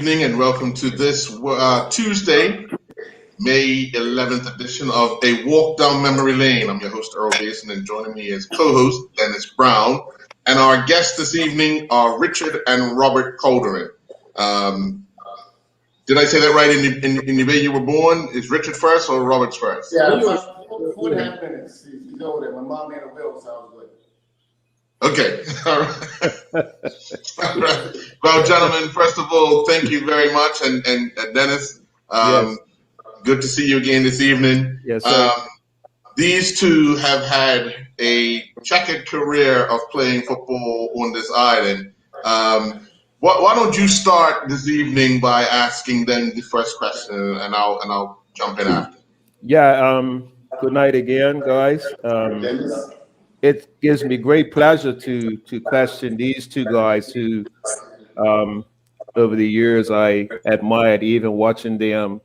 evening and welcome to this Tuesday, May 11th edition of A Walk Down Memory Lane. I'm your host, Earl Basin, and joining me as co-host, Dennis Brown. And our guests this evening are Richard and Robert Calderon. Did I say that right in the way you were born? Is Richard first or Robert's first? Yeah, 4.5 minutes. He's over there. My mom made a will, so I was good. Okay. All right. All right. Well, gentlemen, first of all, thank you very much. And Dennis, yes. Good to see you again this evening. Yes, sir. These two have had a checkered career of playing football on this island. Why don't you start this evening by asking them the first question, and I'll jump in after. Yeah. Good night again, guys. It gives me great pleasure to question these two guys who, over the years, I admired, even watching them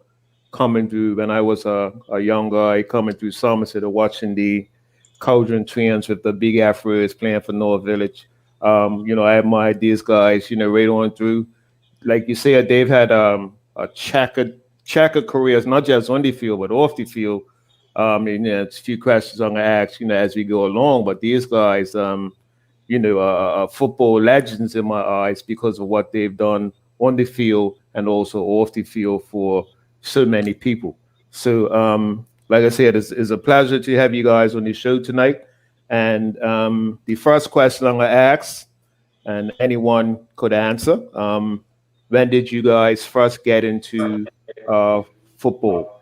coming through when I was a young guy coming through Somerset, or watching the Cauldron Twins with the big afros playing for North Village. I admired these guys, right on through. Like you said, they've had a checkered careers, not just on the field, but off the field. It's a few questions I'm gonna ask, as we go along. But these guys, are football legends in my eyes because of what they've done on the field and also off the field for so many people. So, like I said, it's a pleasure to have you guys on the show tonight. And the first question I'm gonna ask, and anyone could answer, when did you guys first get into football?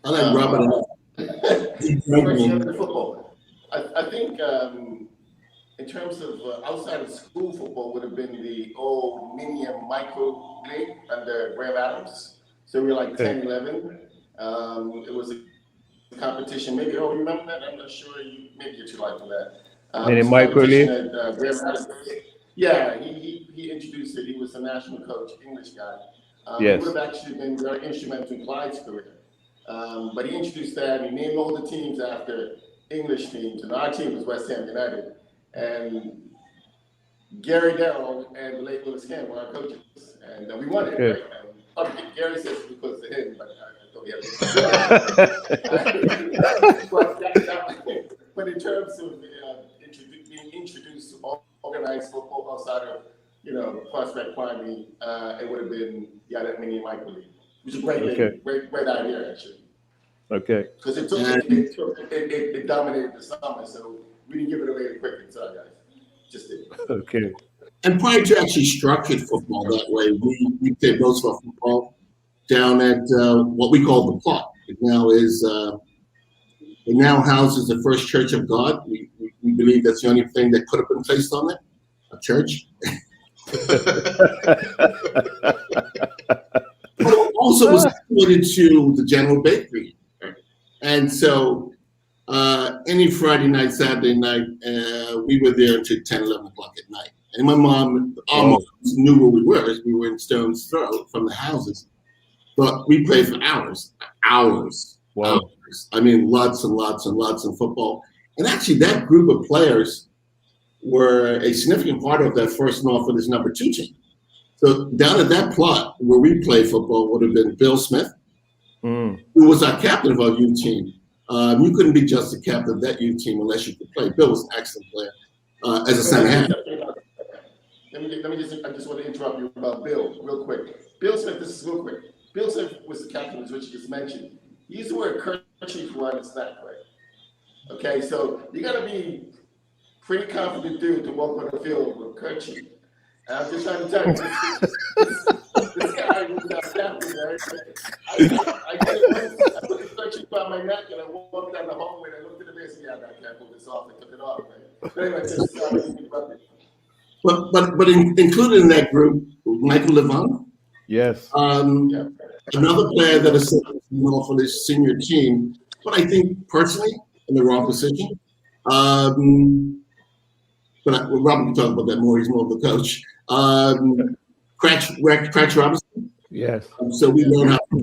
I like Robert. Football. I think in terms of outside of school football would have been the old mini and micro league under Graham Adams. So we were like 10, 11. It was a competition. Maybe, you remember that? I'm not sure. Maybe you're too light for that. Mini micro league? Yeah, he introduced it. He was a national coach, English guy. Yes. He would have actually been very instrumental in Clyde's career. But he introduced that, and he named all the teams after English teams, and our team was West Ham United. And Gary Darrell and the late Willis Kent were our coaches, and we won it. Good. Right? Gary says it's because of him, but I thought he had But in terms of being introduced to organized football outside of Prospect Primary, it would have been that mini micro league. Which is a great idea, actually. Okay. Because it dominated the summer, so we didn't give it away quick inside, guys. Just did. Okay. And prior to actually structured football that way, we played Roosevelt football down at what we call the Plot. It now houses the First Church of God. We believe that's the only thing that could have been placed on it, a church. Also was affiliated to the General Bakery. And so any Friday night, Saturday night, we were there until 10, 11 o'clock at night. And my mom almost knew where we were. We were in stone's throw from the houses. But we played for hours. Wow. Hours. I mean, lots and lots and lots of football. And actually, that group of players were a significant part of that first Norfolk number 2 team. So down at that Plot where we played football would have been Bill Smith, who was our captain of our youth team. You couldn't be just the captain of that youth team unless you could play. Bill was an excellent player as a center half. I just want to interrupt you about Bill real quick. Bill Smith, this is real quick. Bill Smith was the captain, as Richard just mentioned. He used to wear a kerchief around his neck, right? Okay, so you got to be pretty confident dude to walk on the field with a kerchief. And I'm just trying to tell you, this guy was not captain, right? I put the kerchief on my neck and I walked down the hallway and I looked at the man and said, yeah, I can't pull this off. I took it off, right? But anyway, just But included in that group, Michael Levon. Yes. Another player that is for this senior team, but I think personally in the wrong position. But Robin can talk about that more. He's more of the coach. Cratch Robinson. Yes. So we learned how to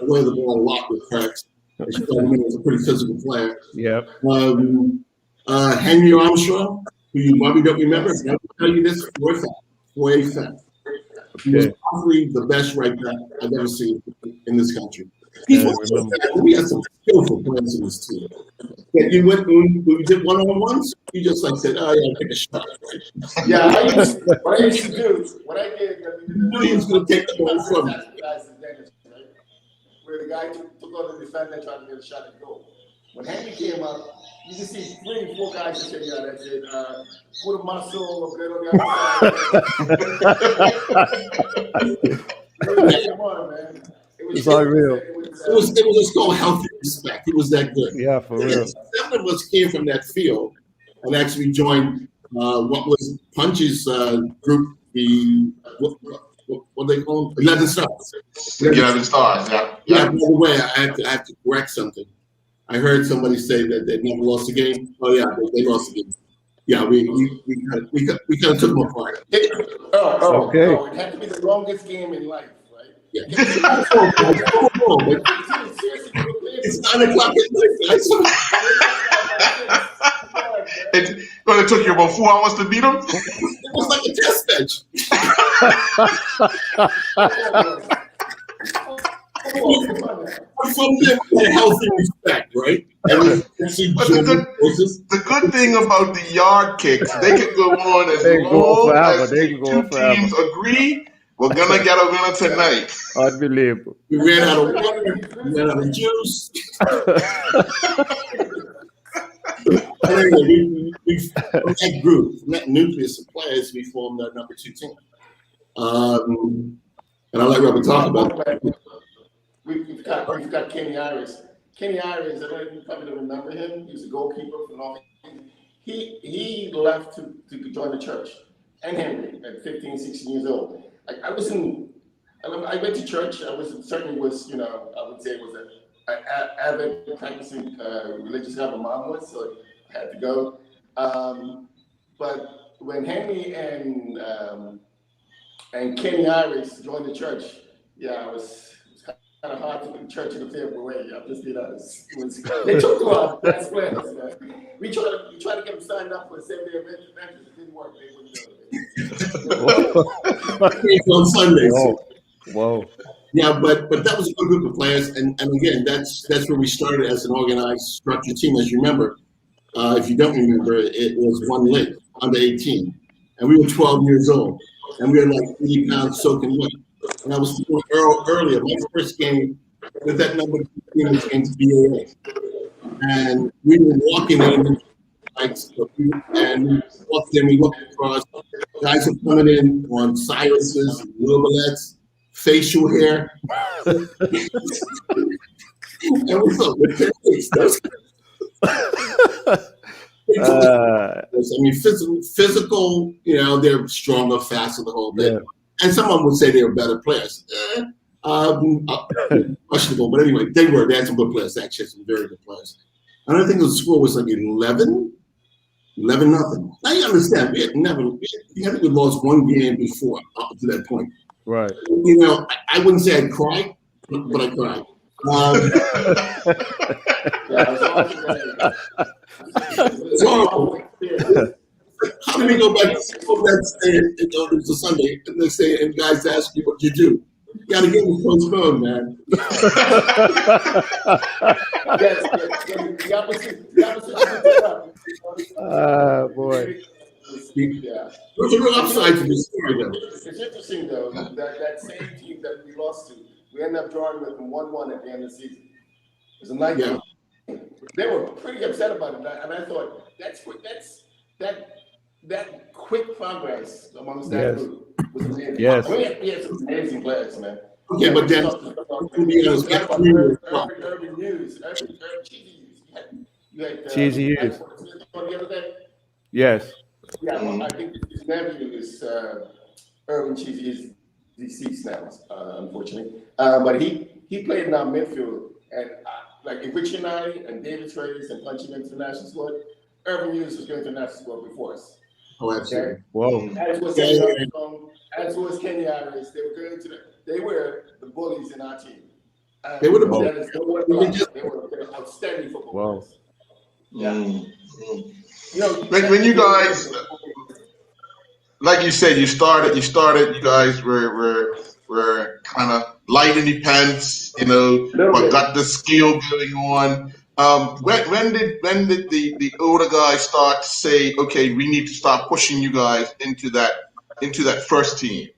play the ball a lot with Cratch. He was a pretty physical player. Yep. Henry Armstrong, who you probably don't remember. I'll tell you this for a fact. for a fact. He was Okay. probably the best right back I've ever seen in this country. Yeah, He's I one of those remember. guys, we had some skillful players in this team. That you went when we did one-on-ones, you just like said, "Oh yeah, take a shot." Yeah, what I used to do, what I did, You knew he was going to take the ball from you. where the guy took on the defender and tried to get a shot at goal. When Henry came up, you just see 3 or 4 guys that said, yeah, that's it. Put a muscle, a bit on the other side. Come on, man. It's unreal. It was just called healthy respect. He was that good. Yeah, for real. 7 of us came from that field and actually joined what was Punch's group, what they call them? 11 Stars. 11 Stars, yeah. Yeah, by the way, I have to correct something. I heard somebody say that they never lost a game. Oh yeah, they lost a game. Yeah, we kind of took them apart. Okay. It had to be the longest game in life, right? Yeah. It's 9 o'clock at night. It took you about 4 hours to beat them? It was like a test match. From there, we had healthy respect, right? And we see But the the good thing about the yard kicks, they can go on as They can go on long forever. as They the can go on 2 forever. teams agree, we're going to get a winner tonight. Unbelievable. We ran out of water, we ran out of juice. Anyway, from that group, from that nucleus of players, we formed our number 2 team. And I'll let Robert talk about it. We've got Kenny Iris. Kenny Iris, I don't know if you probably don't remember him. He was a goalkeeper for North. He left to join the church. And Henry at 15, 16 years old. I went to church. I would say it was an avid practicing religious guy. My mom was, so I had to go. But when Henry and Kenny Iris joined the church, yeah, it was kind of hard to do church in a favorable way. I'm just being honest. They took a lot of best players, man. We tried to get them signed up for a 7-day event. It didn't work. They wouldn't do it. On Sundays. Whoa. Yeah, but that was a good group of players, and again, that's where we started as an organized, structured team. As you remember, if you don't remember, it was one leg under 18, and we were 12 years old, and we were like 80 pounds soaking wet. And I was earlier. My first game with that number 2 team was against BAA, and we were walking in. And we walked in, we looked across. Guys are coming in on silences, Robolettes, facial hair. And we thought, I mean, physical, they're stronger, faster, the whole bit. Yeah. And someone would say they were better players. Questionable, but anyway, they had some good players. They actually had some very good players. And I think the score was like 11-0. Now you understand, we had we lost 1 game before up to that point. Right. I wouldn't say I cried, but I cried. It's horrible. How do we go back to that day? It was a Sunday, and they say, and guys ask you what you do. You gotta get me postponed, man. Boy. Yeah. There's a real upside to this story, though. It's interesting, though, that same team that we lost to, we ended up drawing with them 1-1 at the end of the season. It was a nice game. They were pretty upset about it, and I thought, that quick progress amongst that group was amazing. Yes. We had some amazing players, man. Okay, but then, Urban News, Cheesy Hughes. Yes. Yeah, well, I think his nephew is Urban Cheesy is deceased now, unfortunately. But he played in our midfield, and like if Richie and I and David Reyes and Punchy went to the national squad, Urban News was going to the national squad before us. Oh, absolutely. Okay? Whoa. As was Kenny Iris. They were the bullies in our team. They were the bullies. They were outstanding football players. Yeah. When you guys like you said, you started. You guys were kind of light in your pants, but got the skill going on. When did the older guys start to say, okay, we need to start pushing you guys into that first team?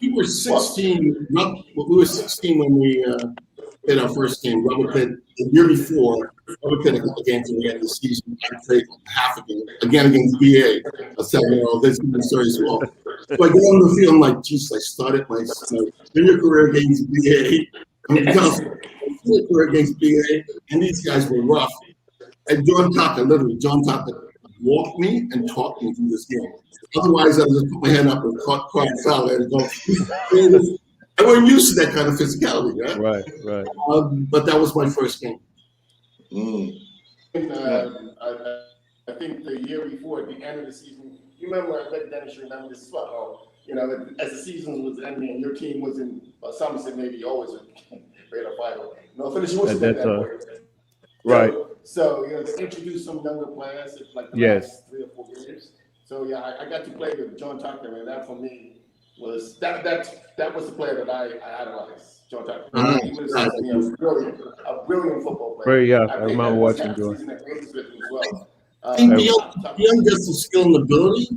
We were 16. We were 16 when we played our first game. Rubber Pit the year before. Rubber Pit a couple games at the end of the season. I played half a game again against BA. A 7-year-old. This is the story as well. So I go on the field. I'm like, geez, I started my junior career against BA. Senior career against BA, and these guys were rough. And John Tucker walked me and talked me through this game. Otherwise, I would just put my hand up and caught a foul and go. I wasn't used to that kind of physicality, right? Right. But that was my first game. I think the year before, at the end of the season, you remember, I bet Dennis, you remember this as well. As the season was ending and your team was in, Somerset maybe always a greater final. No, finish was that way. Right. So, they introduced some younger players, like the last 3 or 4 years. So, yeah, I got to play with John Tucker, and that for me was, that was the player that I idolized, John Tucker. He was a brilliant football player. I remember watching John. Beyond just the skill and ability,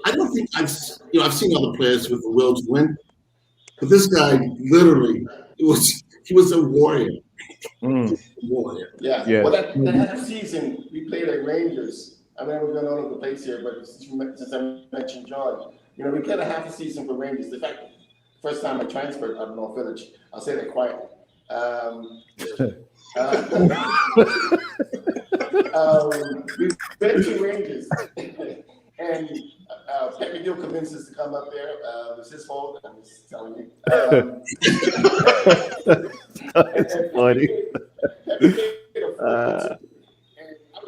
I don't think I've seen other players with the will to win, but this guy literally, he was a warrior. Warrior. Yeah. Well, that season we played at Rangers. I mean, we're going all over the place here, but since I mentioned John, we played a half a season for Rangers. In fact, first time I transferred out of North Village, I'll say that quietly. We went to Rangers, and Pat McGill convinced us to come up there. It was his fault, I'm just telling you. That's funny.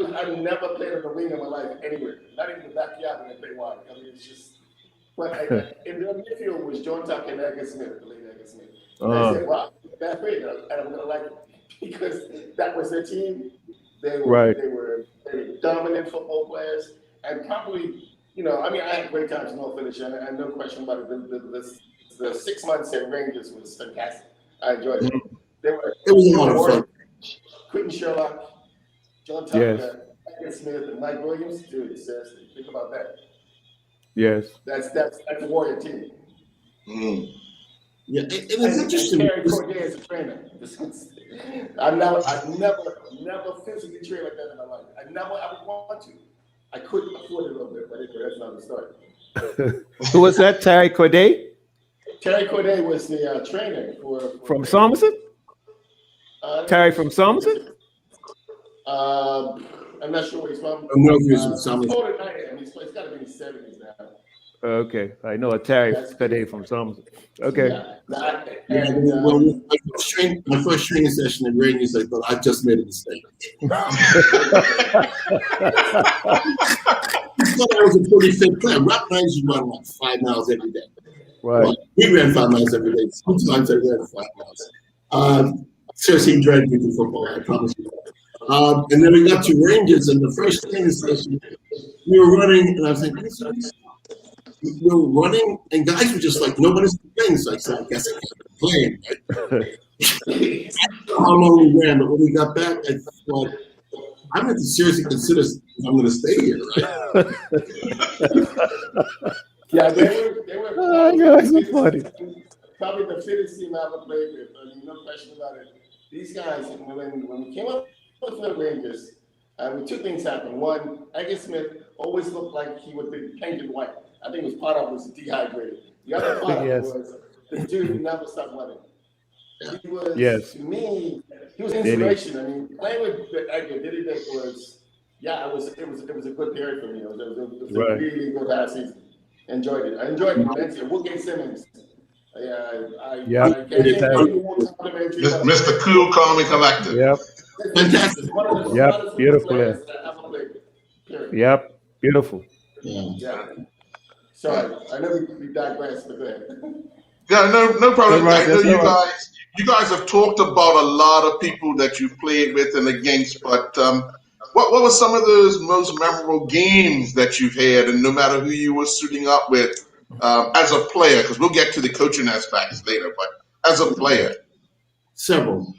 I've never played an arena in my life anywhere, not even the backyard when I play wide. I mean, it's just. But in the midfield was John Tucker and Edgar Smith, the late Edgar Smith. I said, wow, that's great, and I'm going to like it because that was their team. They were dominant football players, and probably, I had great times in North Village, and no question about it. The 6 months at Rangers was fantastic. I enjoyed it. It was a lot of fun. Quentin Sherlock, John Tucker, Edgar Smith, and Mike Williams. Dude, seriously, think about that. Yes. That's a warrior team. Yeah, it's interesting. Terry Corday as a trainer. I've never physically trained like that in my life. I would want to. I could afford it a little bit, but that's not the story. Who was that? Terry Corday? Terry Corday was the trainer from Somerset? Terry from Somerset? I'm not sure where he's from. No, he's from Somerset. He's got to be in his 70s now. Okay, I know a Terry Corday from Somerset. Okay. My first training session at Rangers, I thought I just made a mistake. I thought I was a pretty fit player. Rock Rangers run like 5 miles every day. Right. Well, we ran 5 miles every day. Sometimes I ran 5 miles. Seriously, dragged me to football, I promise you. And then we got to Rangers, and the first training session, we were running, and I was like, we were running, and guys were just like, nobody's playing. So I guess I can't play. Right? I don't know how long we ran, but when we got back, I thought, I'm going to seriously consider if I'm going to stay here, right? Yeah, they were funny. Probably the fittest team I ever played with. I mean, no question about it. These guys, when we came up with the Rangers, two things happened. One, Edgar Smith always looked like he would be painted white. I think it was part of it was dehydrated. The other part was the dude who never stopped running. He was, to me, he was inspiration. I mean, playing with Edgar, Diddy Dick was, it was a good period for me. It was a really good last season. Enjoyed it. I enjoyed it. Woodgate Simmons. Mr. Cool, Calm, and Collected. Yep. Fantastic. Yep. Beautiful. Yep. Beautiful. Yeah. Sorry, I know we digressed, but go ahead. Yeah, no problem. Right, I know you guys have talked about a lot of people that you've played with and against, but what were some of those most memorable games that you've had, and no matter who you were suiting up with as a player? Because we'll get to the coaching aspects later, but as a player. Several.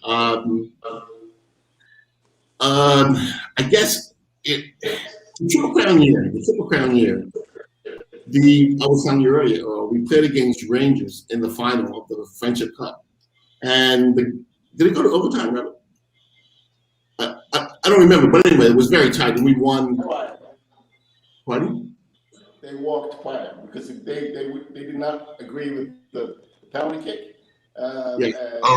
I guess the Triple Crown year. I was telling you earlier, we played against Rangers in the final of the Friendship Cup, and did it go to overtime? Remember? I don't remember, but anyway, it was very tight, and we won. Pardon? They walked quiet because they did not agree with the penalty kick. All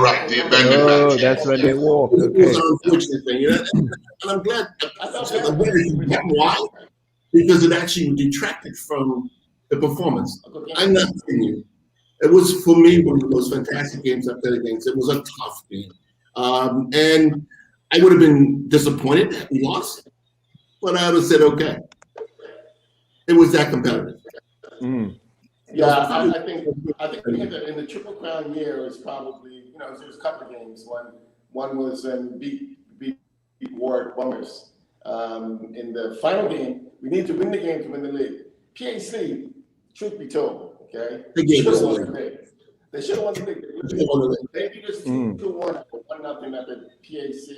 right, the abandoned Oh, that's when they walked. It was Okay. an unfortunate thing, and I'm glad. Why? Because it actually detracted from the performance. I'm not kidding you. It was, for me, one of the most fantastic games I played against. It was a tough game. And I would have been disappointed if we lost, but I would have said, okay. It was that competitive. Mm. Yeah, I think in the Triple Crown year, it was probably, there was a couple of games. One was beat Ward Bombers. In the final game, we need to win the game to win the league. PAC, truth be told, okay, They gave us a won league. the league. They should have won the league. They won the league. They beat us 2-1, 1-0 at the PAC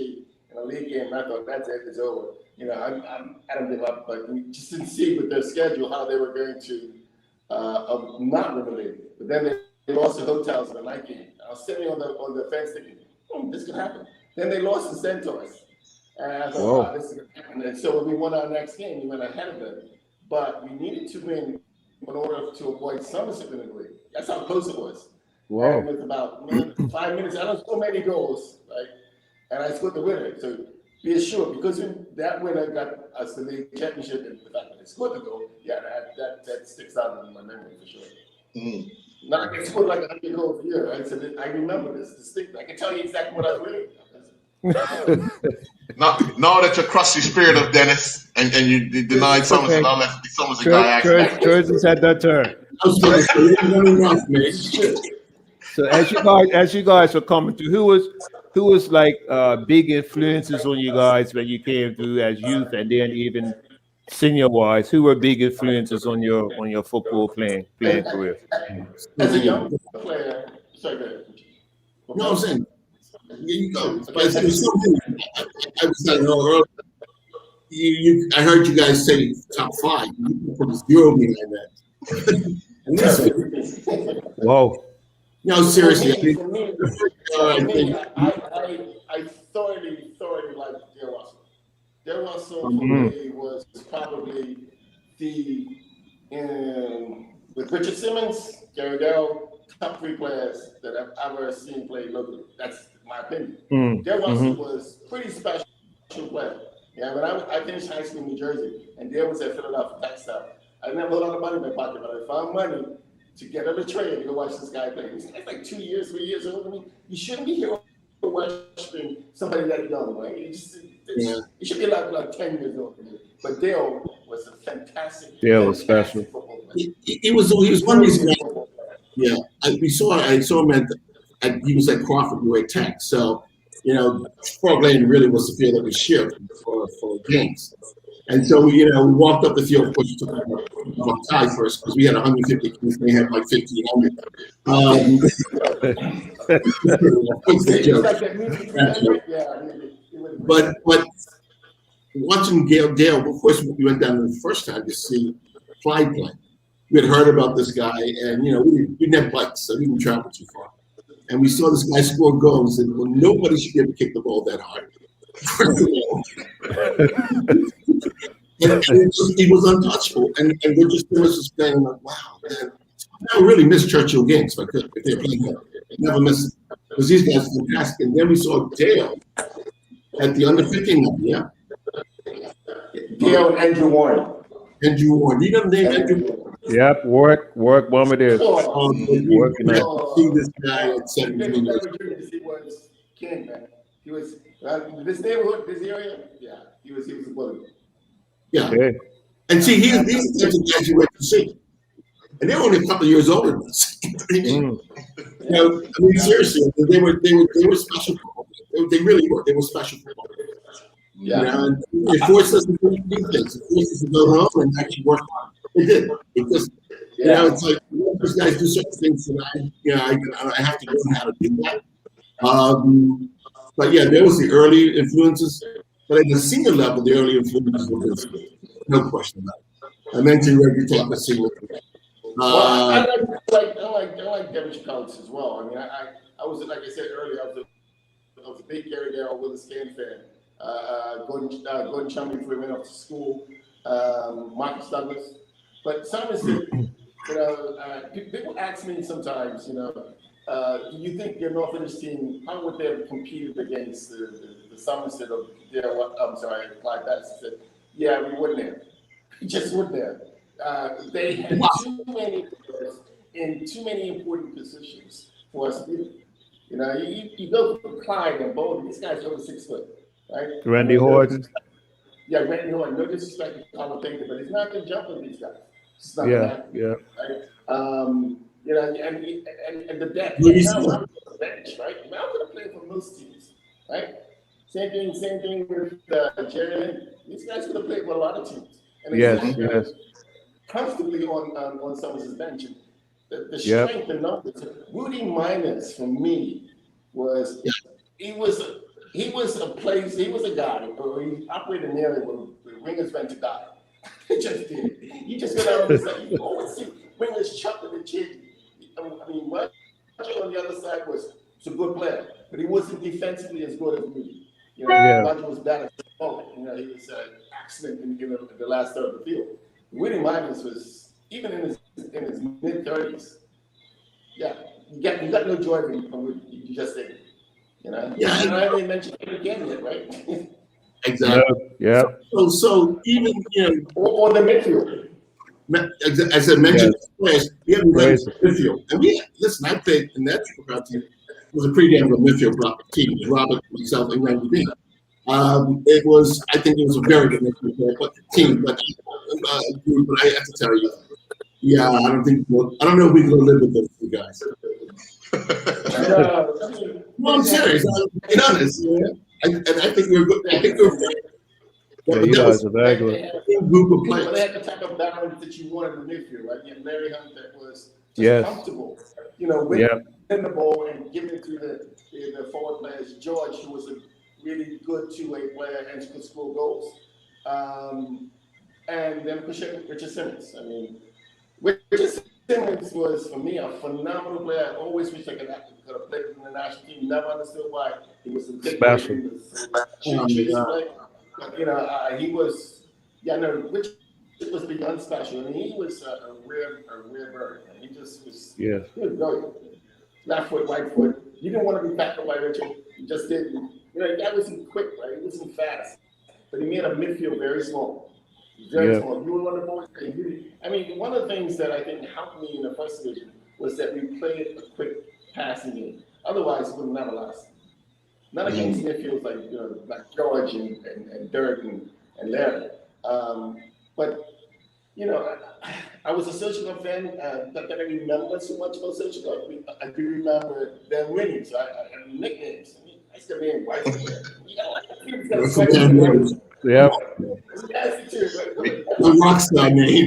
in a league game. I thought that's it, it's over. I don't give up, but we just didn't see with their schedule how they were going to not win the league. But then they lost the hotels in the night game. I was sitting on the fence thinking, this could happen. Then they lost the Centaurs. And I thought, this is going to happen. And so when we won our next game, we went ahead of them. But we needed to win in order to avoid Somerset in the league. That's how close it was. Wow. And with about 5 minutes, I don't score many goals, right? And I scored the winner. So be assured, because that winner got us the league championship, and the fact that they scored the goal, that sticks out in my memory for sure. Mm. Now I can score like 100 goals a year, right? So I remember this distinctly. I can tell you exactly what I was winning. Now that you're crushed the spirit of Dennis and you denied Somerset, I'll let Somerset guy act. Church has had that turn. I was going to say, it wasn't enough, man. So as you guys were coming through, who was like big influences on you guys when you came through as youth, and then even senior wise? Who were big influences on your football playing career? As a young player, sorry, go ahead. No, I'm saying, here you go. But it was something I was saying earlier. I heard you guys say top 5. You put a 0 behind that. And this, Whoa. no, seriously. I thoroughly liked Dale Russell. Dale Russell for me was probably with Richard Simmons, Gary Dell, top 3 players that I've ever seen play locally. That's my opinion. Dale Russell was pretty special player. Yeah, when I finished high school in New Jersey, and Dale was at Philadelphia Textile, I didn't have a lot of money in my pocket, but I found money to get on a train to go watch this guy play. He's like 2 years, 3 years older than me. You shouldn't be here watching somebody that young, right? You should be like 10 years old. But Dale was a fantastic. Dale was special. He was one of these guys. Yeah, I saw him he was at Crawford, we were at Tech. So, Frog Lane really was the field that we shared for games. And so, we walked up the field. Of course, we took our tie first because we had 150 kids. They had like 1,500. But watching Dale, of course, we went down the first time to see Clyde play. We had heard about this guy, and we didn't have bikes, so we didn't travel too far. And we saw this guy score goals, and well, nobody should be able to kick the ball that hard. He was untouchable, and we're just playing like, wow, man. I really miss Churchill games if they're playing that. Never miss it. Because these guys are fantastic. And then we saw Dale at the under 15 level, yeah. Dale and Andrew Warren. Andrew Warren. Do you know the name Andrew Warren? Yep, work Bombardier. Working out. See this guy at 17 years. He was king, man. He was this neighborhood, this area. Yeah, he was a bully. Yeah. Okay. And see, these are the guys you went to see. And they're only a couple of years older than us. Seriously, they were special football. They really were. They were special football. Yeah. You know, and it forced us to do things. It forced us to go home and actually work hard. It did. It just, you know, it's like those guys do certain things, and I have to learn how to do that. But yeah, there was the early influences. But at the senior level, the early influences were Vince Gill. No question about it. I mentioned Reggie Taylor Senior. Well, I like Devin Collins as well. I mean, I was, like I said earlier, I was a big Gary Darrell Willis Scan fan. Gordon Chumley before he went off to school. Marcus Douglas. But Somerset, you know, people ask me sometimes, you know, do you think your North English team, how would they have competed against the Somerset of, Clyde Patterson said, yeah, we wouldn't have. We just wouldn't have. They had too many players in too many important positions for us to do. You know, you go for Clyde and Bowden, these guys are over 6 foot, right? Randy Horton. Yeah, Randy Horton. No disrespect to Colin Baker, but he's not going to jump with these guys. It's not Yeah. Right? You know, and the depth. Now we're on the bench, right? Now I'm going to play for most teams, right? Same thing with Jerry. These guys could have played with a lot of teams. And Yes. Comfortably on someone's bench. The strength and numbers. Rudy Miners, for me, was he was a guy, or he operated an area where wingers went to die. He just did. You just go down and say, you always see wingers chopping the chin. I mean, Roger on the other side was a good player, but he wasn't defensively as good as Rudy. You know, Roger was bad at the moment. You know, he was excellent in the last third of the field. Rudy Miners was, even in his mid-30s, you got no joy from Rudy. You just didn't. You know? Yeah. And I haven't mentioned it again yet, right? Exactly. Yeah. So even, you know, or the midfield. As I mentioned, we haven't played midfield. And listen, I played in that triple team. It was a pretty damn good midfield team. It was Robert, myself, and Randy Bean. I think it was a very good midfield team, but I have to tell you, I don't know if we can live with those two guys. No, I'm serious. I'm being honest. And I think we're good. I think we're good. Yeah, you guys are very good. Group of players. They had the type of balance that you wanted in the midfield, right? You had Larry Hunt that was comfortable, you know, with the ball and giving it to the forward players. George, who was a really good two-way player and could score goals. And then Richard Simmons. I mean, Richard Simmons was, for me, a phenomenal player. I always wish I could have played in the national team. Never understood why. He was special. But, you know, he was, Richard was beyond special. I mean, he was a rare bird. And he just was, he was brilliant. Left foot, right foot. You didn't want to be tackled by Richard. You just didn't. You know, that wasn't quick, right? He wasn't fast. But he made a midfield very small. Very small. You were one of the boys. I mean, one of the things that I think helped me in the first division was that we played a quick passing game. Otherwise, we would have never lost. Not against midfields like George and Dirk and Larry. But, you know, I was a Social Club fan. Not that I remember so much about Social Club. I do remember them winning, so I have nicknames. I still name White. Yeah. The rockstar name.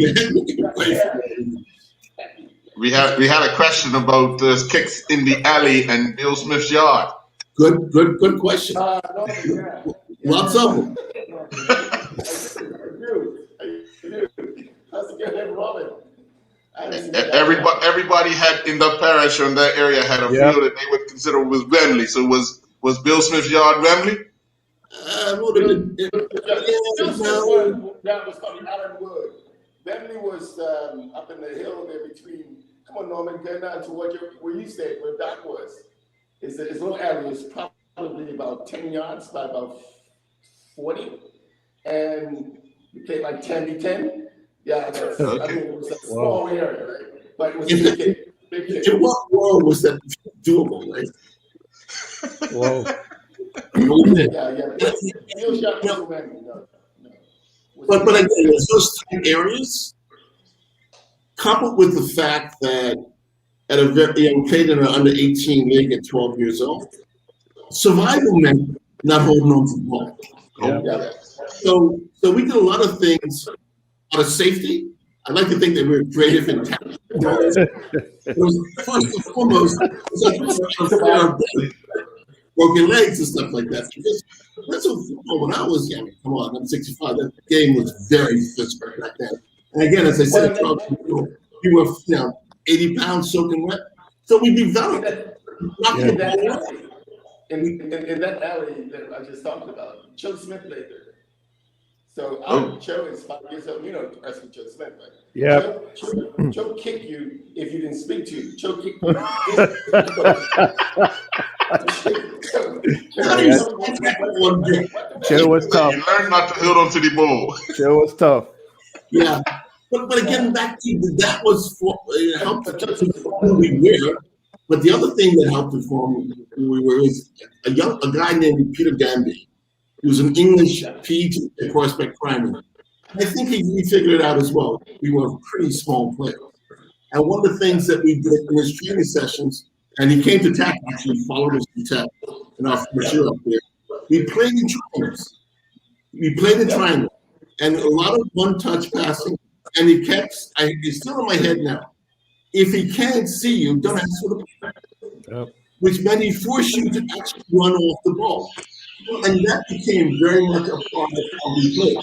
We had a question about the kicks in the alley and Bill Smith's yard. Good question. Lots of them. Everybody had in the parish or in that area had a field that they would consider was Wembley. So was Bill Smith's yard Wembley? That was called Allen Wood. Wembley was up in the hill there between. Come on, Norman, get down to where you stayed, where Doc was. It's a little area. It's probably about 10 yards by about 40, and we played like 10v10. Yeah, I mean it was a small area, right? But it was big kick. In what world was that doable, right? Whoa. But again, there's those tight areas, coupled with the fact that at a very young played in an under 18 league at 12 years old, survival meant not holding on to the ball. Oh, Yeah. So we did a lot of things out of safety. I like to think that we were creative and talented. It was first and foremost, it was like broken legs and stuff like that. Because that's what football, when I was young, come on, I'm 65, that game was very physical back then. And again, as I said, we were 80 pounds soaking wet. So we developed. In that alley that I just talked about, Joe Smith played there. So Joe is 5 years old. You know Wrestling Joe Smith, right? Yeah. Joe kicked you if you didn't speak to you. Joe kicked you. Joe was tough. You learned not to hold on to the ball. Joe was tough. Yeah. But again, back to that was for helped who we were. But the other thing that helped inform who we were is a guy named Peter Danby. He was an English PE at Prospect Primary. I think he figured it out as well. We were pretty small players. And one of the things that we did in his training sessions, and he came to TAC, actually followed us to TAC in our first year up there, we played in triangles. And a lot of one-touch passing. And he kept, it's still in my head now, if he can't see you, don't ask for the ball. Yep. Which meant he forced you to actually run off the ball. And that became very much a part of how we played.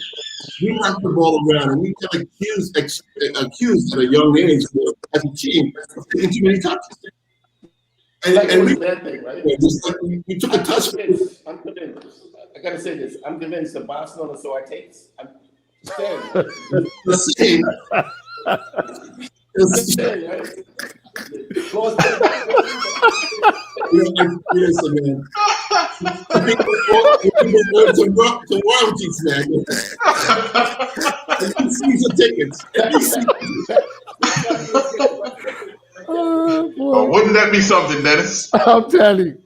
We knocked the ball around, and we got accused at a young age as a team of taking too many touches. And we, bad thing, right? We took a touch. I'm convinced. I gotta say this. I'm convinced the Barcelona so I takes. The same. Listen, man. To royalties, man. Season tickets. Oh, wouldn't that be something, Dennis? I'm telling you.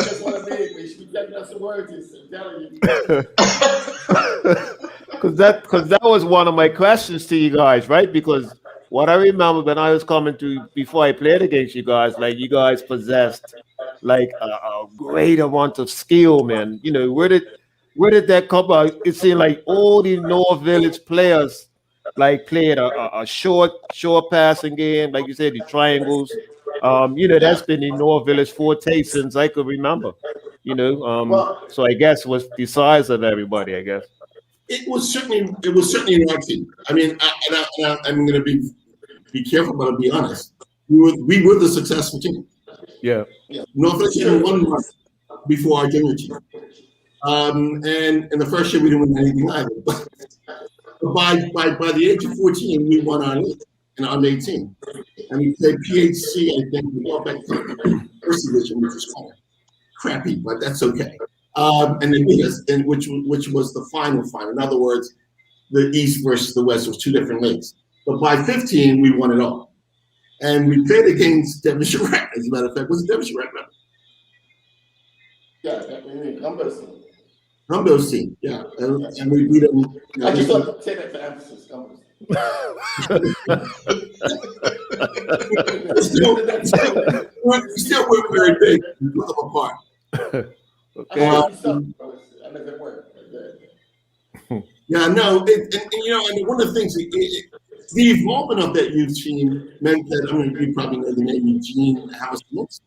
Just want to be, we should be getting us some royalties. I'm telling you. Because that was one of my questions to you guys, right? Because what I remember when I was coming to before I played against you guys, like you guys possessed like a great amount of skill, man. You know, where did that come out? It seemed like all the North Village players like played a short passing game, like you said, the triangles. You know, that's been the North Village forte since I could remember. You know, so I guess it was the size of everybody, I guess. It was certainly in our team. I mean, I'm going to be careful, but I'll be honest. We were the successful team. Yeah. North Village had one month before our junior team. And in the first year we didn't win anything either. But by the age of 14, we won our league in our 18. And we played PHC, I think, we got back to first division, which was kind of crappy, but that's okay. And they beat us, which was the final. In other words, the East versus the West was two different leagues. But by 15, we won it all. And we played against Devonshire Rec, as a matter of fact. Was it Devonshire Rec? Yeah, I mean, Humbo's team, yeah. And we beat them. I just want to say that for emphasis. We still weren't very big. We put them apart. Okay. Yeah, no, and you know, and one of the things, the involvement of that youth team meant that, I mean, you probably know the name Eugene Simmons.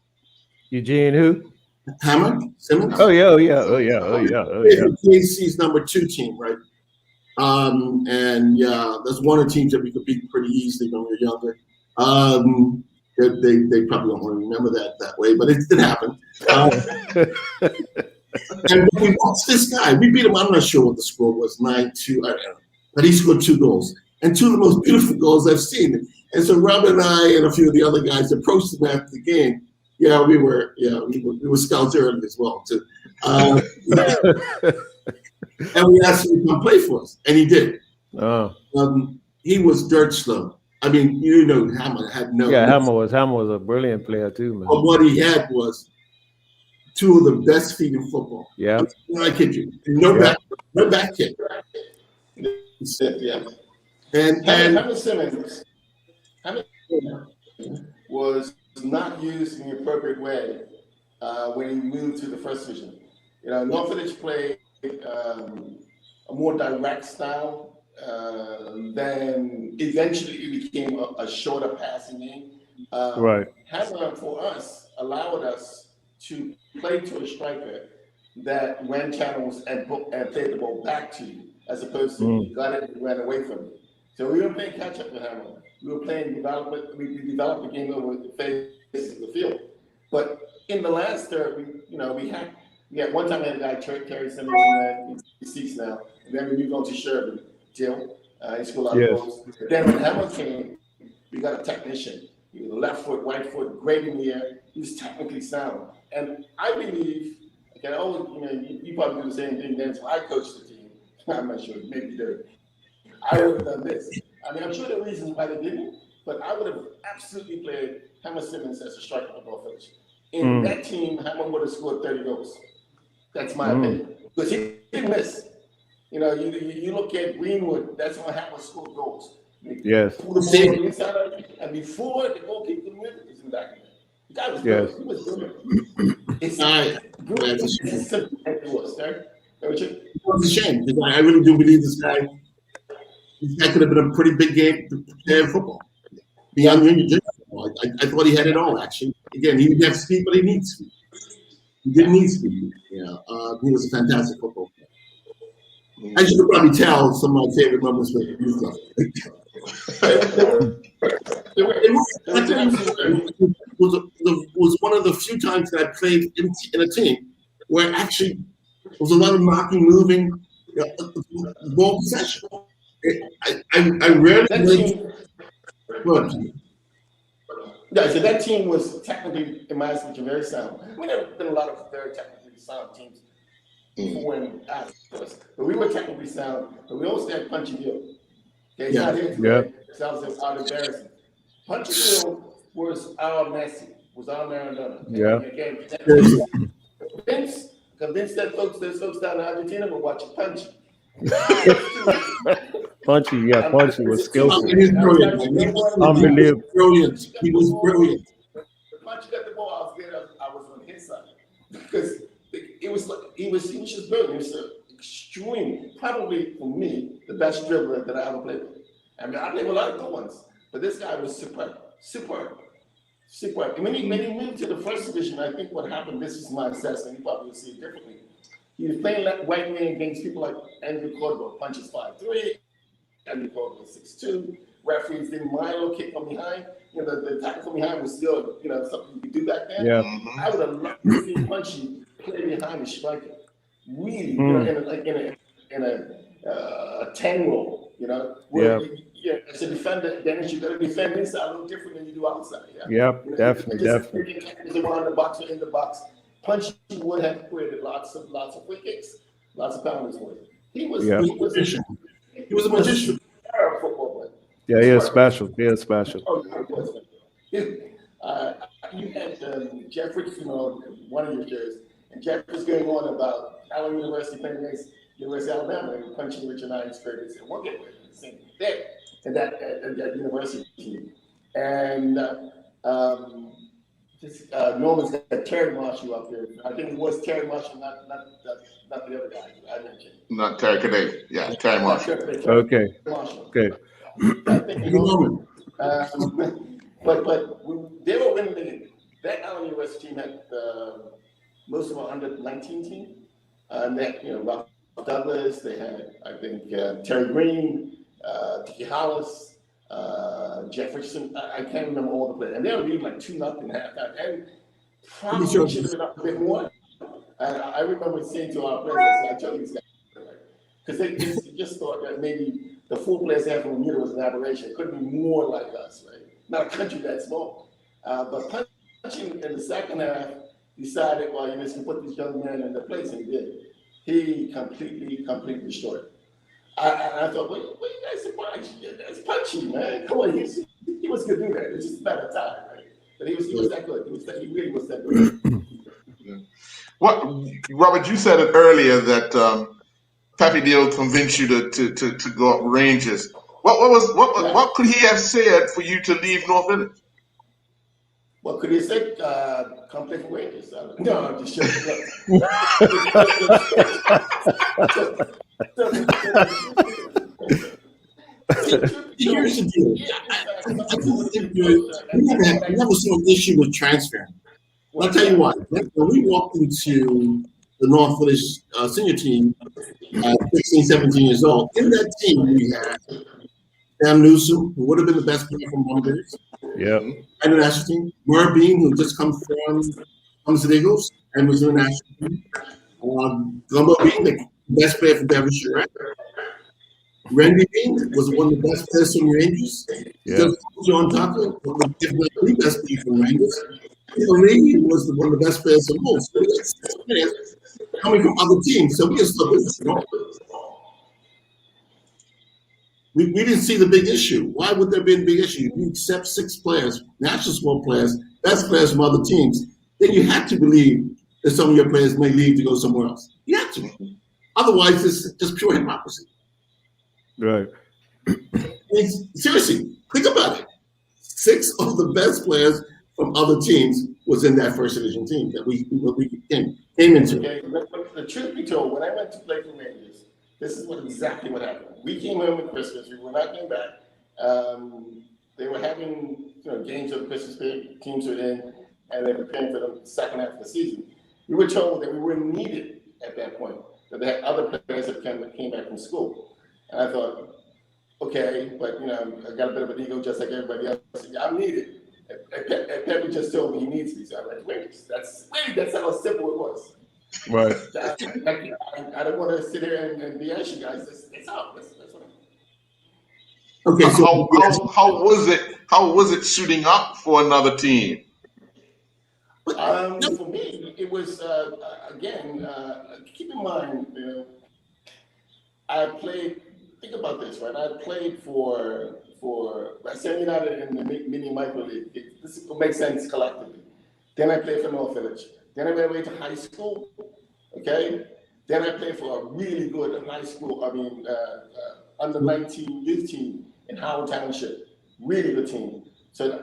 Eugene who? Hammer Simmons. Oh yeah. KC's number 2 team, right? And yeah, that's one of the teams that we could beat pretty easily when we were younger. They probably don't want to remember that way, but it did happen. And when we watched this guy, we beat him. I'm not sure what the score was, 9-2, I don't know. But he scored 2 goals, and 2 of the most beautiful goals I've seen. And so Robert and I and a few of the other guys approached him after the game. Yeah, we were scouts early as well too. And we asked him to come play for us, and he did. Oh. He was dirt slow. I mean, you know, Hammer had no. Yeah, Hammer was a brilliant player too, man. But what he had was 2 of the best feet in football. Yeah. I kid you. No back kick. Yeah. And Hammer Simmons was not used in the appropriate way when he moved to the first division. North Village played a more direct style. Then eventually it became a shorter passing game. Right. Hammer for us allowed us to play to a striker that ran channels and played the ball back to you, as opposed to you got it and ran away from you. So we were playing catch up with Hammer. We were playing development. We developed the game over the face of the field. But in the last third, we had one time we had a guy Terry Simmons in there. He's deceased now. And then we moved on to Sherman Jill. He scored a lot of goals. But then when Hammer came, we got a technician. He was left foot, right foot, great in the air. He was technically sound. And I believe, you probably do the same thing, Dennis. When I coached the team, I'm not sure, maybe you did. I would have done this. I mean, I'm sure there are reasons why they didn't, but I would have absolutely played Hammer Simmons as a striker for North Village. In that team, Hammer would have scored 30 goals. That's my opinion. Because he didn't miss. You look at Greenwood, that's when Hammer scored goals. Yes. Pull the ball inside of it, and before the goalkeeper could win, it's in the back of it. The guy was good. He was good. It's as simple as it was, sir. It was a shame, because I really do believe this guy could have been a pretty big game to play football. Beyond junior football. I thought he had it all, actually. Again, he didn't have speed, but he needs speed. He didn't need speed. He was a fantastic football player. As you can probably tell, some of my favorite moments with youth club. was one of the few times that I played in a team where actually there was a lot of knocking, moving, ball possession. I rarely played. So that team was technically, in my estimation, very sound. We never been a lot of very technically sound teams before and after us, but we were technically sound. But we also had Punchy Gill. Okay, he's not here today. So that was out embarrassing. Punchy Gill was our Messi, was our Maradona. Yeah. Again, convince those folks down in Argentina were watching Punchy. Punchy was skillful. He was brilliant. Unbelievable. He was brilliant. Punchy got the ball. I was on his side because it was like he was just brilliant. He was extreme, probably for me, the best dribbler that I ever played with. I mean, I played with a lot of good ones, but this guy was superb. And when he moved to the first division, I think what happened, this is my assessment, you probably will see it differently. He was playing that white man against people like Andrew Cordova, punches 5'3", Andrew Cordova 6'2". Referees didn't mind a little kick from behind. The tackle from behind was still, something you could do back then. Yeah. I would have loved to see Punchy play behind the striker. Really, in a 10 role, where as a defender, Dennis, you got to defend inside a little different than you do outside. Definitely. Around the box or in the box. Punchy would have created lots of free kicks, lots of penalties for you. He was a magician. Football player. Yeah, he is special. Oh, you had Jeff Richardson on one of your shows, and Jeff was going on about Allen University playing against University of Alabama and Punchy Richard and I experienced it. We'll get with the same thing there at that university team. And Norman's got Terry Marshall up there. I think it was Terry Marshall, not the other guy I mentioned. Not Terry Cadet. Yeah, Terry Marshall. Okay. Good. But they were winning. That Allen University team had most of our under-19 team. And that, Ralph Douglas, they had, I think, Terry Green, Dickie Hollis, Jeff Richardson. I can't remember all the players. And they were leading like 2-0 halftime. And probably should have been up a bit more. And I remember saying to our players, I told these guys, because they just thought that maybe the full players had from Bermuda was an aberration. It couldn't be more like us, right? Not a country that small. But Punchy in the second half decided, well, you just can put this young man in the place, and he did. He completely destroyed it. I thought, well, you guys surprised? That's Punchy, man. Come on, he was good to do that. It's just a matter of time, right? But he was that good. He really was that good. Yeah. What, Robert? You said it earlier that Pappy Deal convinced you to go up Rangers. What could he have said for you to leave North Village? Well, could he say come play for Rangers? No, I'm just joking. Here's the deal. We never saw an issue with transferring. I'll tell you what. When we walked into the North Village senior team at 16, 17 years old, in that team we had Sam Newsom, who would have been the best player from Mondays. Yeah. And the national team. Merv Bean, who just comes from the Eagles and was in the national team. Gumbo Bean, the best player from Devonshire, right? Randy Bean was one of the best players from the Rangers. Yeah. John Tucker, one of the best players from the Rangers. Lee was one of the best players of most. Coming from other teams, so we just thought this is normal. We didn't see the big issue. Why would there be a big issue? You accept 6 players, national squad players, best players from other teams, then you have to believe that some of your players may leave to go somewhere else. You have to. Otherwise, it's just pure hypocrisy. Right. I mean, seriously, think about it. 6 of the best players from other teams was in that first division team that we came into. Okay, the truth be told, when I went to play for Rangers, this is exactly what happened. We came home at Christmas. We were not coming back. They were having games over Christmas period. Teams were in, and they were preparing for the second half of the season. We were told that we were needed at that point. That they had other players that came back from school, and I thought, okay, but I got a bit of an ego just like everybody else. I'm needed. And Pepe just told me he needs me, so I'm like, wait, that's how simple it was. Right. I don't want to sit here and BS you guys. It's out. That's what Okay, so how was it suiting up for another team? For me, it was again. Keep in mind, I played. Think about this, right? I played for San United in the mini micro league. This will make sense collectively. Then I played for North Village. Then I went away to high school. Okay. Then I played for a really good high school. Under 19 youth team in Howard Township. Really good team. So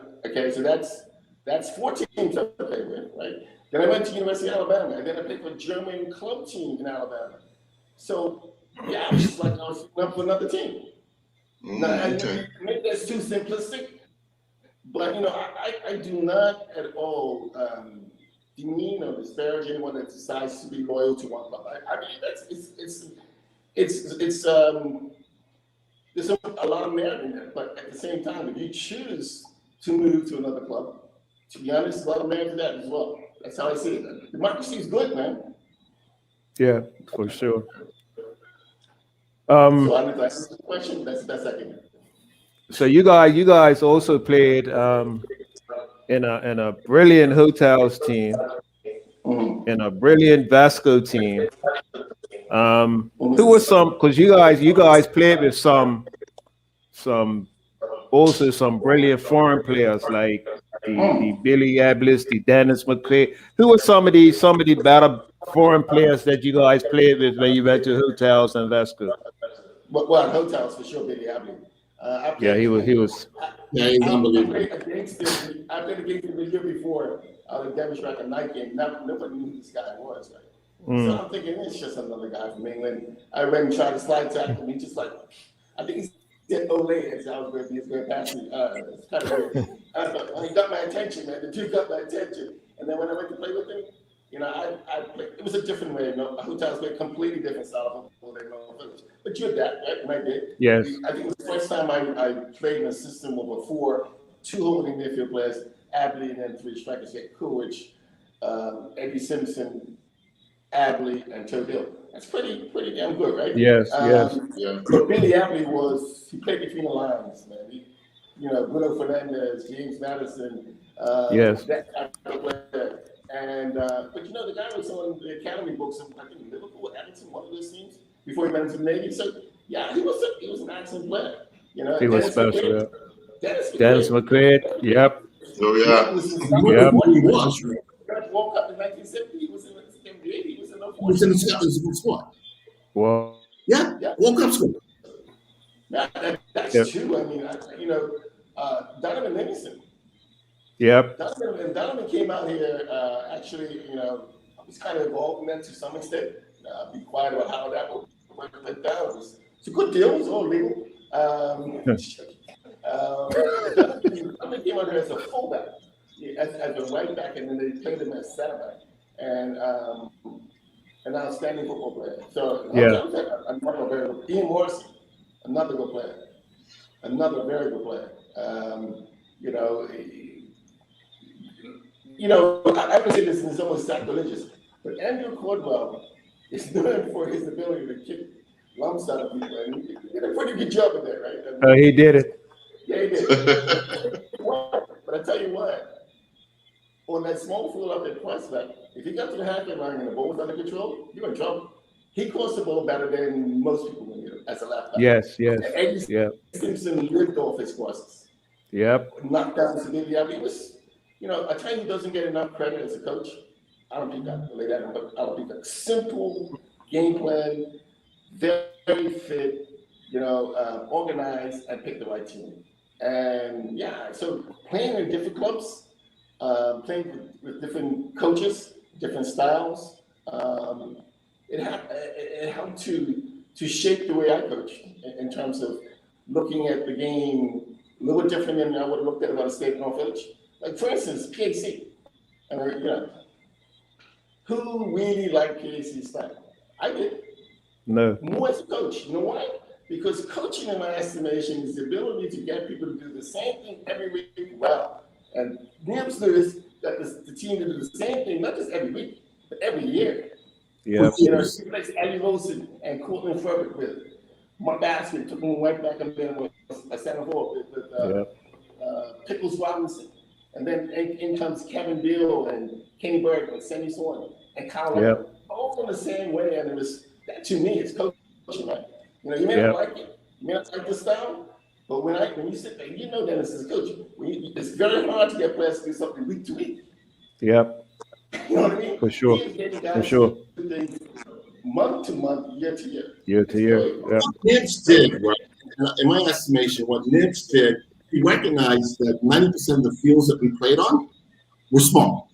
that's 4 teams I played with, right? Then I went to University of Alabama, and then I played for a German club team in Alabama. So yeah, I was just like I was up for another team. Maybe that's too simplistic, but I do not at all demean or disparage anyone that decides to be loyal to one club. I mean there's a lot of merit in that, but at the same time, if you choose to move to another club, to be honest, a lot of merit in that as well. That's how I see it. Democracy is good, man. Yeah, for sure. So I mean, that's the question. That's the best I can do. So you guys also played in a brilliant hotels team, in a brilliant Vasco team. Who was some? Because you guys played with some brilliant foreign players like the Billy Ablis, the Dennis McQuaid. Who were some of the better foreign players that you guys played with when you went to hotels and Vasco? Well, hotels for sure, Billy Abbey. He was. Yeah, he's unbelievable. I played against him the year before out of Devonshire at a night game. Nobody knew who this guy was, right? So I'm thinking it's just another guy from England. I went and tried to slide tackle him. He just I think he said Olay as I was going to pass me. It's kind of weird. He got my attention, man. The dude got my attention. And then when I went to play with him, I played. It was a different way. Hotels played a completely different style of football than North Village. But you adapt, right? And I did. Yes. I think it was the first time I played in a system of 2 holding midfield players, Abley, and then 3 strikers. You had Coolidge, Eddie Simpson, Abley, and Todill. That's pretty damn good, right? Yes. Yeah. But Billy Abley he played between the lines, man. Bruno Fernandez, James Madison. Yes. That type of player. And but the guy was on the academy books of I think Liverpool, Everton, one of those teams before he went into the Navy. So yeah, he was an excellent player. He was special. Dennis McQuaid. Yep. Oh yeah. He was. World Cup in 1970. He was in the 78. He was in the He was in the Scotland squad. Well. Yeah. World Cup squad. Yeah, that's true. I mean, Donovan Livingston Yep. Donovan came out here, actually, he's kind of involved in that to some extent. Be quiet about how that went down. It's a good deal. It was all legal. Donovan came out here as a fullback, as a right back, and then they played him as center back. And an outstanding football player. So another very good. Ian Morrison, another good player. Another very good player. I would say this is almost sacrilegious, but Andrew Cordwell is known for his ability to kick lumps out of people, and he did a pretty good job of that, right? He did it. Yeah, he did. But I tell you what, on that small field up at prospect, if he got to the halfway line and the ball was under control, you're in trouble. He crossed the ball better than most people when you're as a left back. Yes. Eddie Simpson lived off his crosses. Yep. Knocked down Sevilla. I mean, it was, a team who doesn't get enough credit as a coach. I don't think I can lay that on, but I don't think that simple game plan, very fit, organized, and pick the right team. And so playing in different clubs, playing with different coaches, different styles, it helped to shape the way I coach in terms of looking at the game a little bit different than I would have looked at it about a state North Village. Like, for instance, PAC. Who really liked PAC's style? I did. No. More as a coach. You know why? Because coaching, in my estimation, is the ability to get people to do the same thing every week well. And Nibs Lewis got the team to do the same thing, not just every week, but every year. Yeah. He replaced Eddie Wilson and Courtland Frederick with Mark Basket, took him right back up there with a center forward with Pickles Robinson. And then in comes Kevin Beal and Kenny Burke and Sammy Swan and Kyle. Yep. All in the same way. And it was, that to me, it's coaching, right? You may not like it. You may not like the style. But when you sit there, Dennis is a coach. It's very hard to get players to do something week to week. Yep. You know what I mean? For sure. For sure. Month to month, year to year. Year to year. Yeah. What Nibs did, right? In my estimation, what Nibs did, he recognized that 90% of the fields that we played on were small.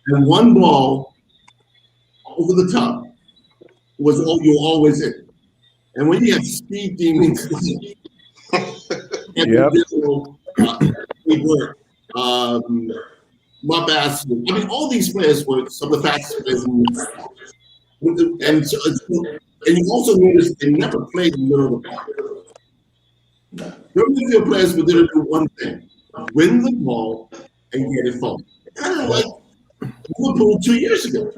And one ball over the top was all you always in. And when you have speed demons, Mubass, I mean, all these players were some of the fastest players in the league. And you also notice they never played in the middle of the park. Your midfield players were there to do one thing: win the ball and get it forward. Kind of like Liverpool 2 years ago.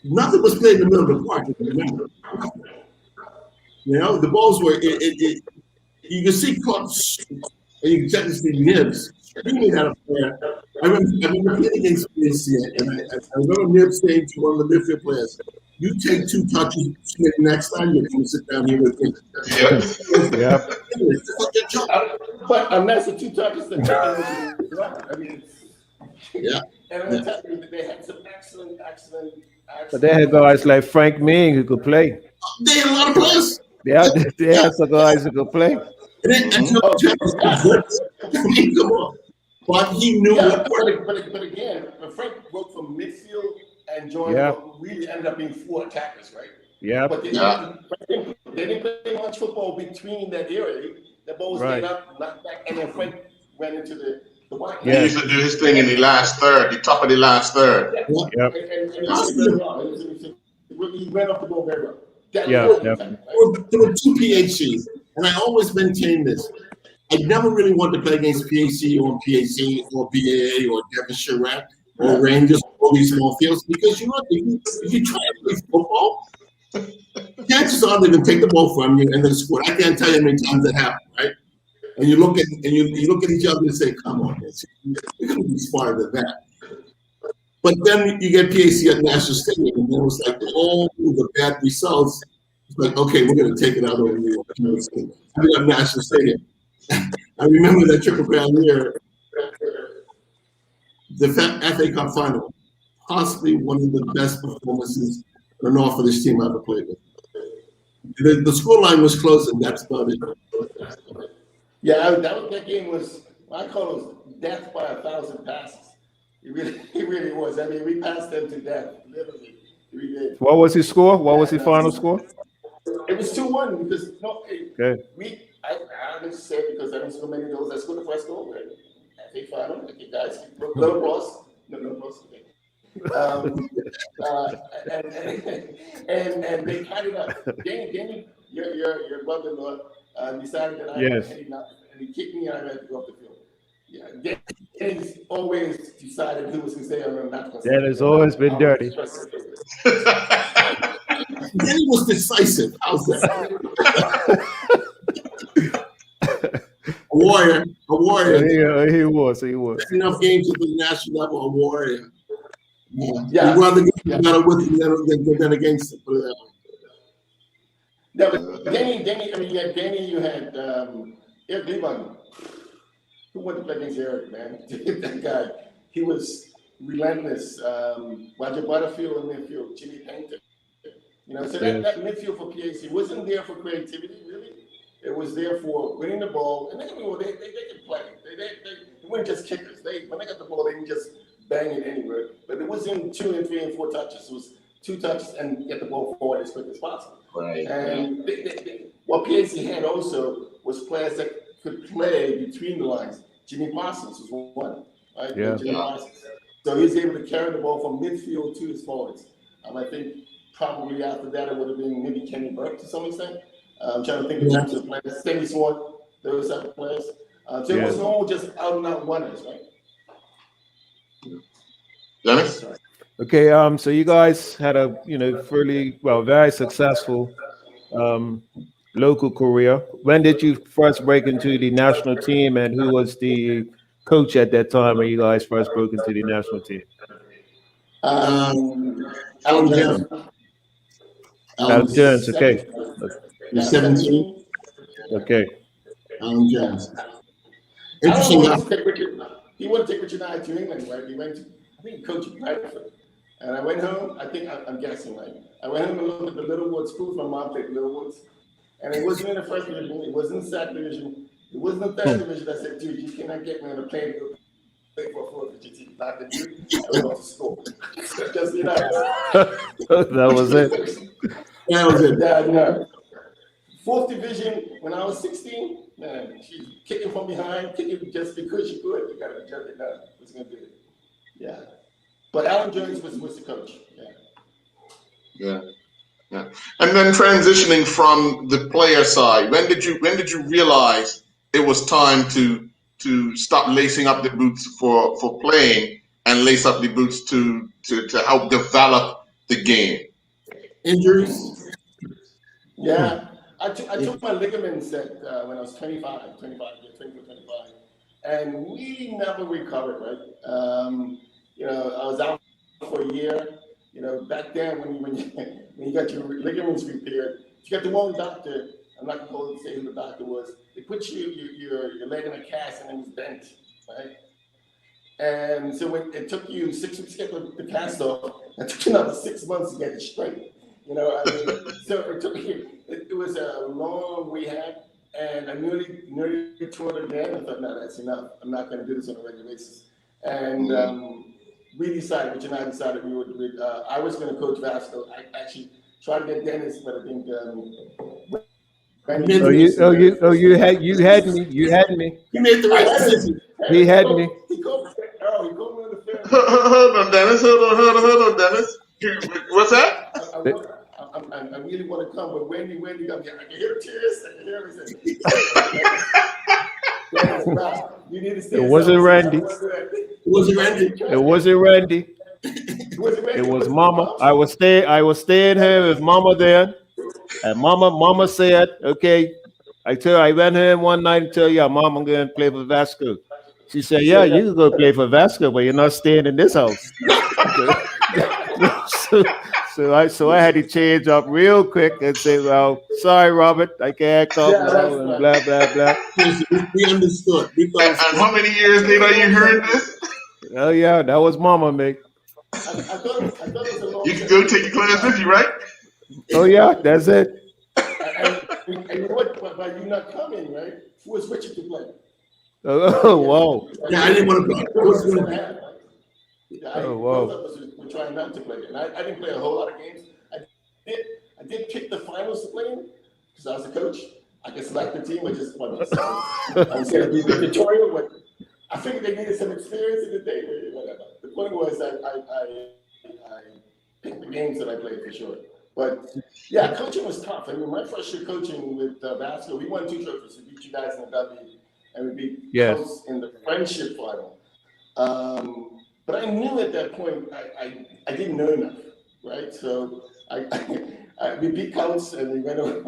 Nothing was played in the middle of the park, if you remember. The balls were, you can see Clutch, and you can check to see Nibs. He made that a player. I remember playing against PSC, and I remember Nibs saying to one of the midfield players, "You take 2 touches, next time you're going to sit down here with me." Yeah. But unless the 2 touches, I mean, and I'm telling you that they had some excellent. But they had guys like Frank Ming who could play. They had a lot of players. They had some guys who could play. Come on. But he knew what worked. But again, Frank broke from midfield and joined really ended up being 4 attackers, right? Yeah. But they didn't play much football between that era. The ball was laid up, knocked back, and then Frank went into the wide. He used to do his thing in the last third, the top of the last third. Yep. And he went off the ball very well. There were 2 PHCs, and I always maintain this. I never really wanted to play against PAC or PAC or BAA or Devonshire Rat or Rangers, all these small fields, because if you try to play football, chances are they're going to take the ball from you and then score. I can't tell you how many times that happened, right? And you look at each other and say, "Come on, we're going to be smarter than that." But then you get PAC at National Stadium, and then it was like all the bad results. It's like, okay, we're going to take it out over New York. We got National Stadium. I remember that Triple Crown year, the FA Cup final, possibly one of the best performances in North for this team I ever played with. The scoreline was close, and that's about it. Yeah, that game was, I call it death by 1,000 passes. It really was. I mean, we passed them to death, literally. We did. What was his score? What was his And, final score? it was 2-1 because Okay. I didn't say it because I didn't score many goals. I scored the first goal. Right? I think final. Okay, guys, little boss. No boss. Okay. And they had it up. Danny, your brother-in-law decided that I Yes. had enough, and he kicked me and I had to go off the field. Yeah, Danny's always decided who was going to stay on and not going to stay. That has always been dirty. Danny was decisive. How's that? A warrior. He was. Enough games at the national level, a warrior. Yeah. You'd rather get better with him than against him. Put it that way. Yeah, but Danny, I mean, you had Eric Levon. Who went to play against Eric, man? That guy, he was relentless. Roger Butterfield in midfield, Jimmy Painter. You know, so that midfield for PAC wasn't there for creativity, really. It was there for winning the ball, and they could play. They weren't just kickers. When they got the ball, they didn't just bang it anywhere. But it wasn't 2 and 3 and 4 touches. It was 2 touches and get the ball forward as quick as possible. Right. And what PAC had also was players that could play between the lines. Jimmy Parsons was one, right? Yeah. Jimmy Parsons. So he was able to carry the ball from midfield to his forwards. I think probably after that it would have been maybe Kenny Burke to some extent. I'm trying to think of terms of players. Stevie Swan, those type of players. So it wasn't all just out and out runners, right? Dennis? Okay, so you guys had a very successful local career. When did you first break into the national team, and who was the coach at that time when you guys first broke into the national team? Alan Jones. Alan Jones, okay. You're 17. Okay. Alan Jones. Interesting. He wanted to take Richard and I to England, right? He went to, I think he coached Bradford. And I went home, I'm guessing, right? I went home and looked at the Littlewoods schools. My mom played Littlewoods. And it wasn't in the first division, it wasn't in the second division, it wasn't in the third division. I said, dude, you cannot get me on a plane to go play for a fourth division team. Not the dude. I went off to school. Just, you know. That was it. That was it. Yeah, no. Fourth division, when I was 16, man, she's kicking from behind, kicking just because she could. You got to jump it down. What's going to do it? Yeah. But Alan Jones was the coach. Yeah. And then transitioning from the player side, when did you realize it was time to stop lacing up the boots for playing and lace up the boots to help develop the game? Injuries? Yeah. I took my ligaments when I was 24, 25, and we never recovered, right? I was out for a year. Back then when you got your ligaments repaired, you got the wrong doctor. I'm not going to say who the doctor was. They put your leg in a cast and it was bent, right? And so it took you 6 weeks to get the cast off. It took you another 6 months to get it straight. So it took it was a long rehab, and I nearly tore it again. I thought, no, that's enough. I'm not going to do this on a regular basis. And we decided, Rich and I decided we would. I was going to coach Vasco. I actually tried to get Dennis, but I think. You had me. He made the right decision. He had me. He called me on the phone. Hold on, Dennis. Hold on, Dennis. What's that? I really want to come, but Wendy got me. I can hear tears. I can hear everything. You need to stay. It wasn't Randy. It wasn't Randy. It wasn't Randy. It was Mama. I was staying here with Mama then, and Mama said, "Okay." I went here one night and tell Mom, I'm going to play for Vasco. She said, "Yeah, you can go play for Vasco, but you're not staying in this house." So I had to change up real quick and say, "Well, sorry, Robert, I can't come." And blah blah blah. We understood. And how many years later you heard this? Oh yeah, that was Mama, mate. I thought it was a long You can go take your clothes with you, right? Oh yeah, that's it. And you know what? By you not coming, right? was Richard to play. Oh, whoa. Yeah, I didn't want to play. Oh, whoa. Both of us were trying not to play. And I didn't play a whole lot of games. I did pick the finals to play in because I was a coach. I could select the team, but just one. I'm saying be Victoria, but I figured they needed some experience in the day. Whatever. The point was I picked the games that I played for sure. But yeah, coaching was tough. I mean, my first year coaching with basketball, we won 2 trophies. We beat you guys in the W, and we beat Coast in the friendship final. But I knew at that point I didn't know enough, right? So we beat Coast, and we went over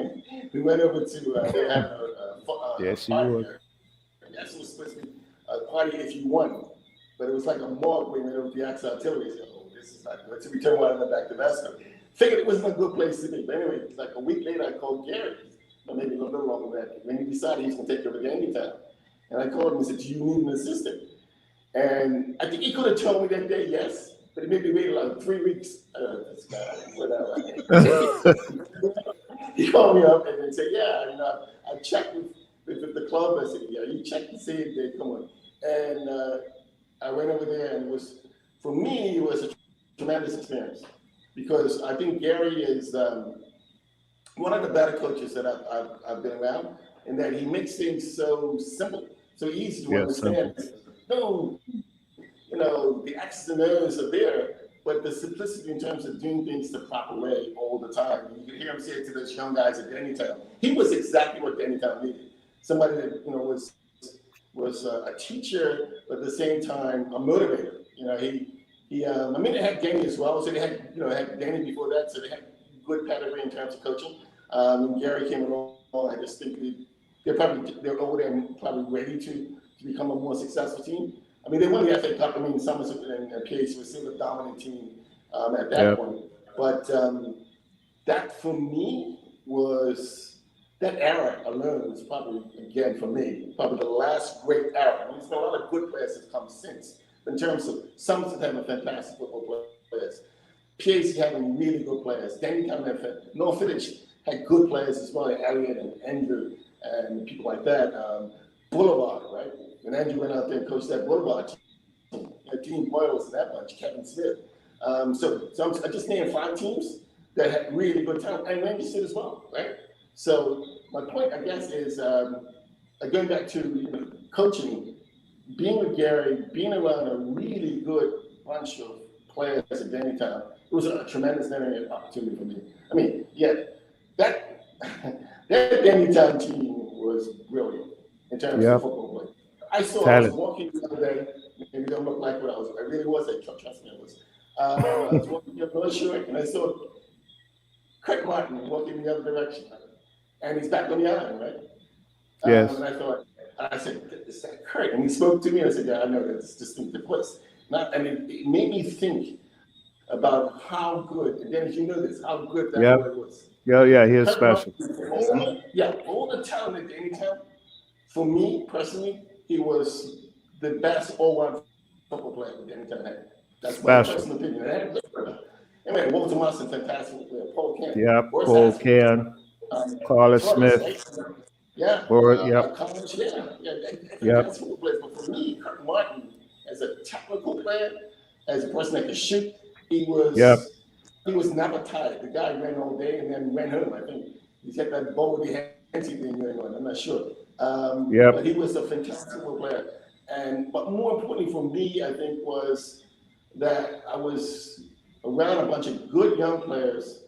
to they have a Yes, you party would. there. And that's what was supposed to be a party if you won, but it was like a mob. We went over to the Axe Artillery. So, oh, this is not good. So we turned around and went back to basketball. Figured it wasn't a good place to be. But anyway, like a week later, I called Gary, or maybe a little bit longer than that. When he decided he was going to take over Dandy Town. And I called him and said, do you need an assistant? And I think he could have told me that day, yes, but he made me wait like 3 weeks. This guy, whatever. He called me up and said, yeah, I checked with the club. I said, yeah, you checked to see if they come on. And I went over there, and for me, it was a tremendous experience. Because I think Gary is one of the better coaches that I've been around, in that he makes things so simple, so easy to understand. No, the X's and O's are there, but the simplicity in terms of doing things the proper way all the time. And you can hear him say it to those young guys at Dannytown. He was exactly what Dannytown needed. Somebody that was a teacher, but at the same time a motivator. They had Danny as well, so they had Danny before that, so they had good pedigree in terms of coaching. When Gary came along, I just think they're over there and probably ready to become a more successful team. I mean, they won the FA Cup. I mean, Somerset and PH was still a dominant team at that point. But that for me that era alone was probably, again, for me, probably the last great era. I mean, there's been a lot of good players that have come since. In terms of Somerset having fantastic football players, PAC having really good players, Dannytown North Village had good players as well, Elliott and Andrew and people like that. Boulevard, right? When Andrew went out there and coached that Boulevard team, Dean Boyle was in that bunch, Kevin Smith. So I just named 5 teams that had really good talent, and Randy Sid as well, right? So my point, I guess, is going back to coaching. Being with Gary, being around a really good bunch of players at Dannytown, it was a tremendous learning opportunity for me. I mean, that Dannytown team was brilliant in terms of football play. I was walking the other day, maybe don't look like what I really was, trust me, I was. I was walking up North Shore, and I saw Kirk Martin walking the other direction, and he's back on the island, right? Yes. And I said, is that Kurt? And he spoke to me, and I said, yeah, I know that's distinctive voice. And it made me think about how good, and Dennis, you know this, how good that boy was. Yeah, he is special. All the talent at Dannytown, for me personally, he was the best all-round football player that Dannytown had. That's my personal opinion. I mean, Walter Monson, fantastic player. Paul Can. Yeah, Paul Can. Carlos Smith. College, that's football players. But for me, Kirk Martin, as a technical player, as a person that could shoot, he was never tired. The guy ran all day and then ran home. I think he's got that Boldy Hansi thing going on. I'm not sure. But he was a fantastic football player. But more importantly for me, I think, was that I was around a bunch of good young players,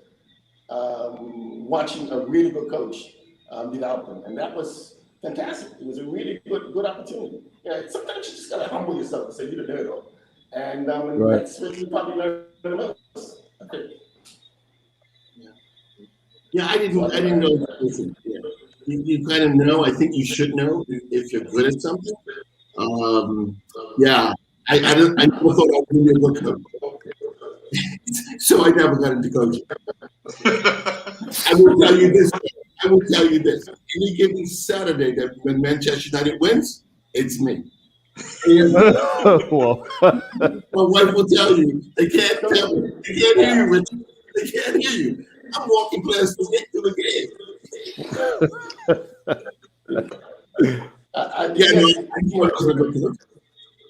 watching a really good coach develop them, and that was fantastic. It was a really good opportunity. Sometimes you just gotta humble yourself and say you didn't know it all, and that's what you probably learn the most. Okay. Yeah, I didn't know that. Listen, you kind of know. I think you should know if you're good at something. I never thought I'd be a good coach. So I never got into coaching. I will tell you this. Any given Saturday that when Manchester United wins, it's me. Well. My wife will tell you. They can't tell me. They can't hear you, Richard. They can't hear you. I'm walking past the gate to the game. I Yeah, no, guess, I knew I wasn't a good coach.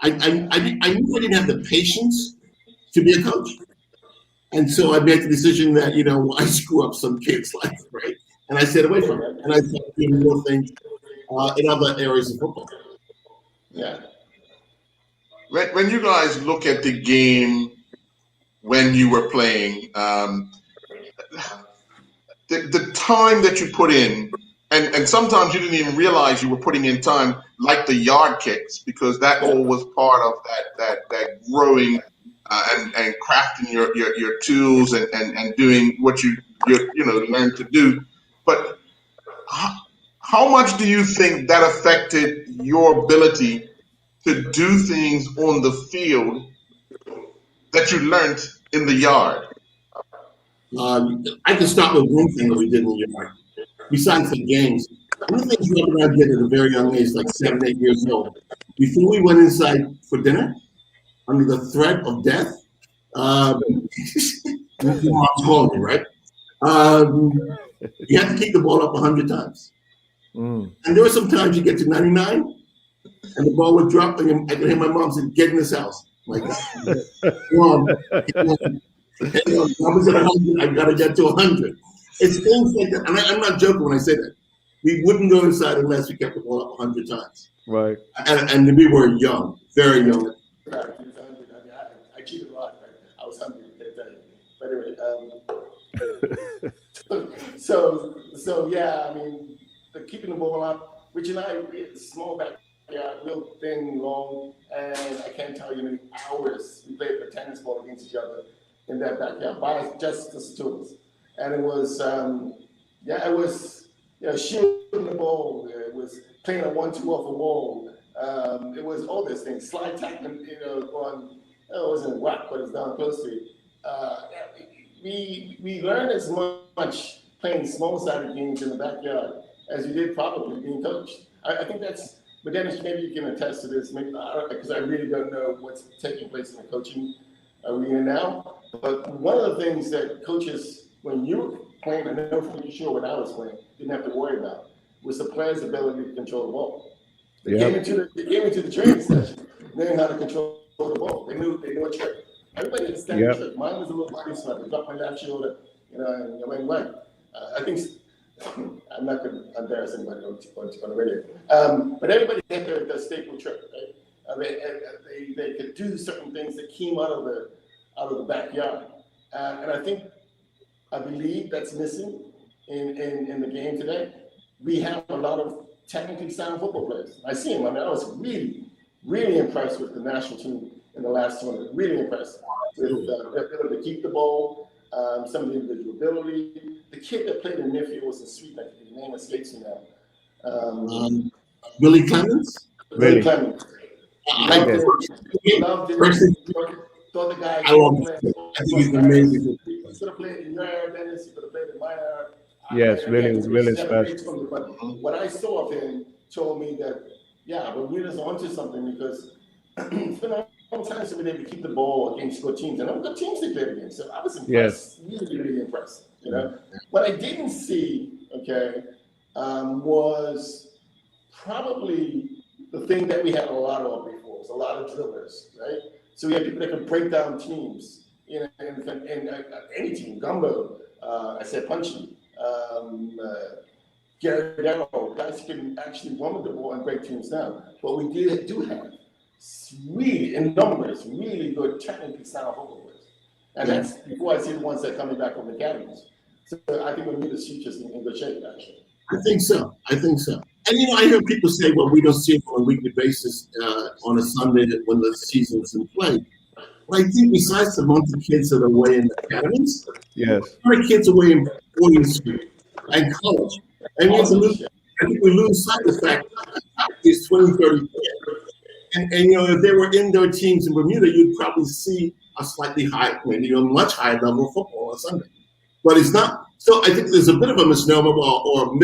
I knew I didn't have the patience to be a coach. And so I made the decision that, I screw up some kids' life, right? And I stayed away from it. And I started doing more things in other areas of football. yeah. When you guys look at the game when you were playing, the time that you put in, and sometimes you didn't even realize you were putting in time, like the yard kicks, because that all was part of that growing and crafting your tools and doing what you learned to do. But how much do you think that affected your ability to do things on the field that you learned in the yard? I can start with one thing that we did in the yard. Besides the games, one of the things Rob and I did at a very young age, like 7, 8 years old, before we went inside for dinner, under the threat of death, mom's calling me, right? You have to keep the ball up 100 times. And there were some times you get to 99, and the ball would drop, and I could hear my mom say, "Get in this house." I'm like, Mom, I was at 100, I got to get to 100. It's things like that. And I'm not joking when I say that. We wouldn't go inside unless we kept the ball up 100 times. Right. And we were young, very young. I cheated a lot. I was hungry. But anyway, so yeah, I mean, keeping the ball up, Rich and I, small backyard, real thin, long, and I can't tell you how many hours we played the tennis ball against each other in that backyard, by just the two of us. And it was, it was, shooting the ball. It was playing a 1-2 off a wall. It was all these things, slide tackling, on, it wasn't whack, but it's down close to it. We learned as much playing small-sided games in the backyard as you did probably being coached. I think that's, but Dennis, maybe you can attest to this, because I really don't know what's taking place in the coaching arena now. But one of the things that coaches, when you were playing, I know for sure when I was playing, didn't have to worry about, was the player's ability to control the ball. They came into the training session knowing how to control the ball. They knew a trick. Everybody had a standard trick. Mine was a little body slap. I dropped my left shoulder, and I went right. I think I'm not going to embarrass anybody on the radio. But everybody had their staple trick, right? They could do certain things that came out of the backyard, and I believe that's missing in the game today. We have a lot of technically sound football players. I see them. I mean, I was really, really impressed with the national team in the last tournament. Really impressed with their ability to keep the ball, some of the individual ability. The kid that played in midfield was a sweet, his name escapes me now. Willie Clemens? Willie Clemens. Loved it. Thought the guy. I love him. I think he's amazing. He could have played in your era, Dennis. He could have played in my era. Yes, Willie was really special. But what I saw of him told me that, but we're just onto something, because it's been a long time since we were able to keep the ball against good teams. And I'm good teams they played against. So I was impressed, really, really impressed. What I didn't see, was probably the thing that we had a lot of before. Was a lot of drillers, right? So we had people that could break down teams in any team. Gumbo, I said Punchy, Gary Darrow, guys who can actually run with the ball and break teams down. But we do have really, in numbers, really good technically sound football players. And that's before I see the ones that are coming back from the academies. So I think we'll need the futures in good shape, actually. I think so. And I hear people say, well, we don't see it on a weekly basis on a Sunday when the season's in play. But I think besides the month of kids that are away in the academies, there are kids away in boarding school and college. And I think we lose sight of the fact that it's 20, 30 kids. And if there were indoor teams in Bermuda, you'd probably see a slightly higher, much higher level of football on Sunday. But it's not. So I think there's a bit of a misnomer or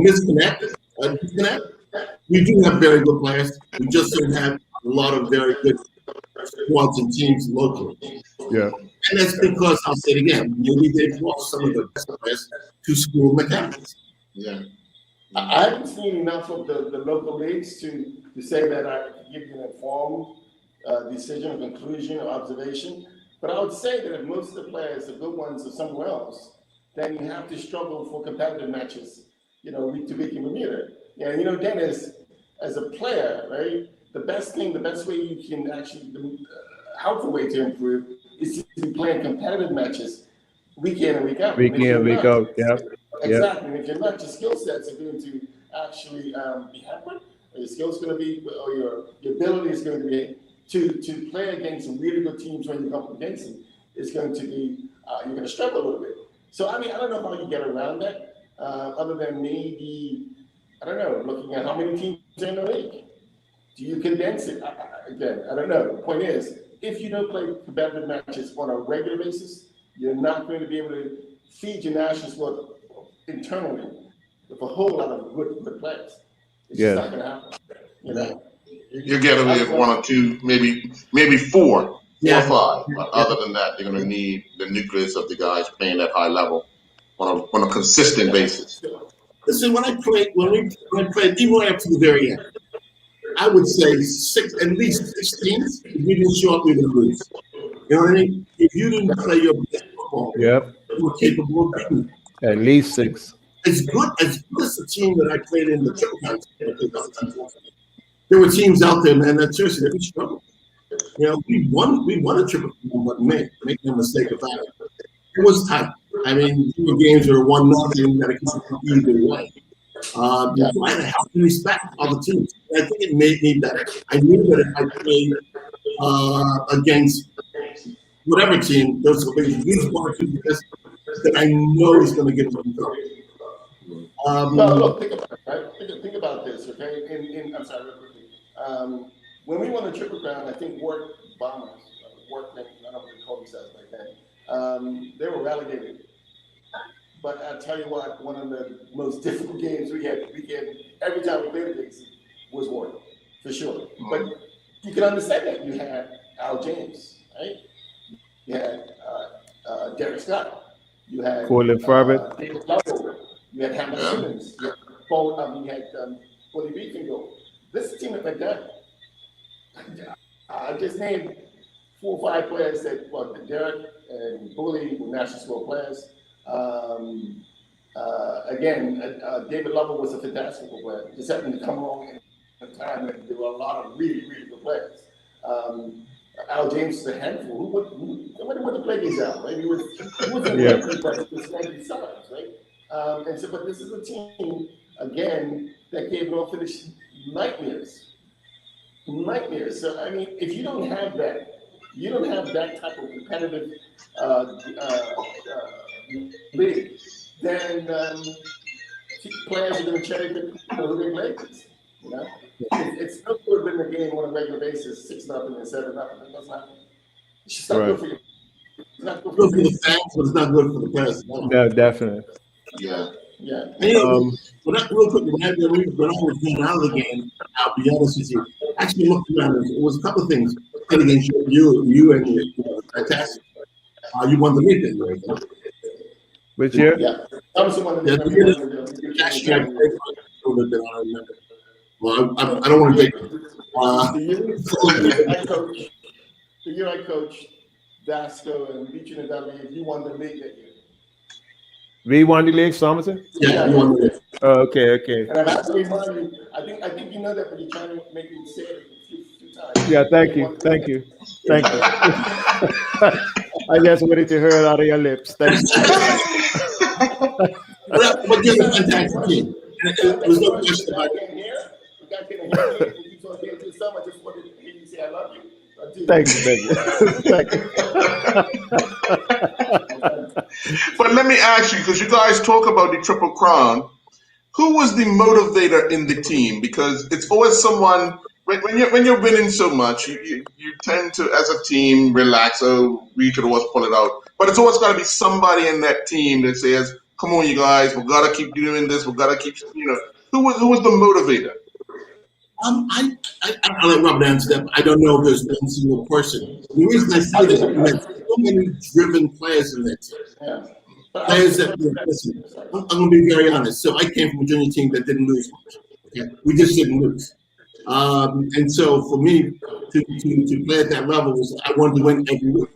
disconnect. We do have very good players. We just don't have a lot of very good squads and teams locally. Yeah. And that's because, I'll say it again, maybe they've lost some of the best players to school mechanics. Yeah. I haven't seen enough of the local leagues to say that I can give you an informed decision or conclusion or observation. But I would say that if most of the players, the good ones, are somewhere else, then you have to struggle for competitive matches, week to week in Bermuda. Yeah, Dennis, as a player, right, the best way you can actually, helpful way to improve is to be playing competitive matches week in and week out. Week in, week out, yeah. Exactly. And if you're not, your skill sets are going to actually be hampered, or your skills going to be, or your ability is going to be to play against some really good teams when you come up against them is going to be, you're going to struggle a little bit. So, I don't know how you get around that, other than maybe, I don't know, looking at how many teams are in the league. Do you condense it? Again, I don't know. The point is, if you don't play competitive matches on a regular basis, you're not going to be able to feed your national squad internally with a whole lot of good players. It's just not going to happen. You get away with one or two, maybe four or five. But other than that, you're going to need the nucleus of the guys playing at high level on a consistent basis. Listen, when I played, even right up to the very end, I would say at least 6 teams. If you didn't show up, you're going to lose. You know what I mean? If you didn't play your best football, you were capable of beating. At least 6. As good as the team that I played in the Triple Crown, there were teams out there, man, that seriously, we struggled. We won a Triple Crown, but make no mistake about it. It was tight. The games were 1-0 that it could be either way. You had to help and respect other teams. I think it made me better. I knew that if I played against whatever team, those will be these one or two that I know is going to get them done. No, look, think about it, right? Think about this, okay? I'm sorry, real quickly. When we won the Triple Crown, I think Warwick Bombers, I don't know what they called themselves back then, they were relegated. But I tell you what, one of the most difficult games we had every time we played against it was Warwick, for sure. But you can understand that. You had Al James, right? You had Derek Scott. You had Colin Farber. David Lovell. You had Hammer Simmons. You had Bully Beefingo. This is a team that went down. I just named 4 or 5 players that, Derek and Bully were national squad players. David Lovell was a fantastic player. Just happened to come along at a time that there were a lot of really, really good players. Al James is a handful. Nobody wanted to play these out, right? He wasn't but he was like size, right? But this is a team again that gave no finish nightmares. So if you don't have that, type of competitive league, then players are going to cherry pick who they play against. It's not good to win the game on a regular basis, 6-0 and 7-0. That's not. It's just not good for you. It's not good for the fans, but it's not good for the players. No, definitely. Yeah. Real quick, when I was getting out of the game, I'll be honest with you. Actually, looked around. It was a couple of things. Against you and fantastic. You won the league then, right? Which year? Yeah. That was the one that Actually, I played a little bit. I don't remember. Well, I don't want to take. The year I coached Dasco and Beach and Dudley, you won the league that year. We won the league, Somerset? Yeah, you won the league. Oh, okay. And I've actually remind you, I think you know that, but you're trying to make me say it a few times. Yeah, thank you. I just wanted to hear it out of your lips. Thank you. But you're a fantastic team. There's no question about it. You guys can hear me. You talk here this summer. I just wanted to hear you say I love you. Thank you. But let me ask you, because you guys talk about the Triple Crown, who was the motivator in the team? Because it's always someone. When you're winning so much, you tend to, as a team, relax. Oh, we could always pull it out. But it's always got to be somebody in that team that says, "Come on, you guys, we gotta keep doing this. We gotta keep." Who was the motivator? I'll let Robert answer that. I don't know if there's one single person. The reason I say this is that so many driven players in that team. players that, listen, I'm going to be very honest. So I came from a junior team that didn't lose much. Okay? We just didn't lose. And so for me to play at that level was I wanted to win every week.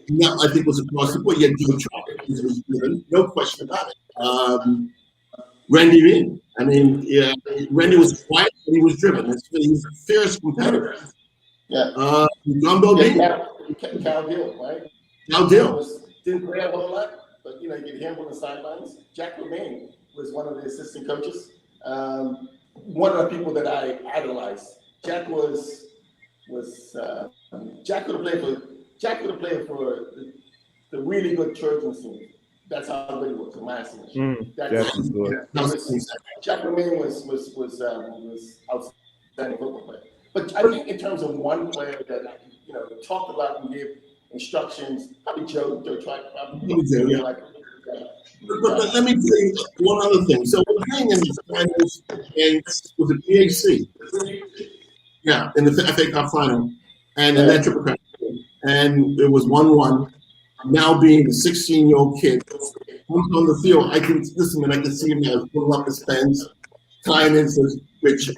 And that I think was across the board. You had Joe Trout, he was given, no question about it. Randy Reed. I mean, yeah, Randy was quiet, but he was driven. He was a fierce competitor. Yeah. John Bodine. Cal Dill, right? Cal Dill. Didn't play a whole lot, but you get him on the sidelines. Jack LeMaine was one of the assistant coaches. One of the people that I idolized. Jack Jack could have played for the really good Trojans team. That's how good he was, in my estimation. Jack LeMaine was outstanding football player. But I think in terms of one player that talked about and gave instructions, probably Joe Trout. But let me tell you one other thing. So we're playing in the finals against was it PAC? Yeah, in the FA Cup final, and in that triple crown, and it was 1-1. Now being the 16-year-old kid comes on the field, I can see him now pulling up his pens, tying in says Richie.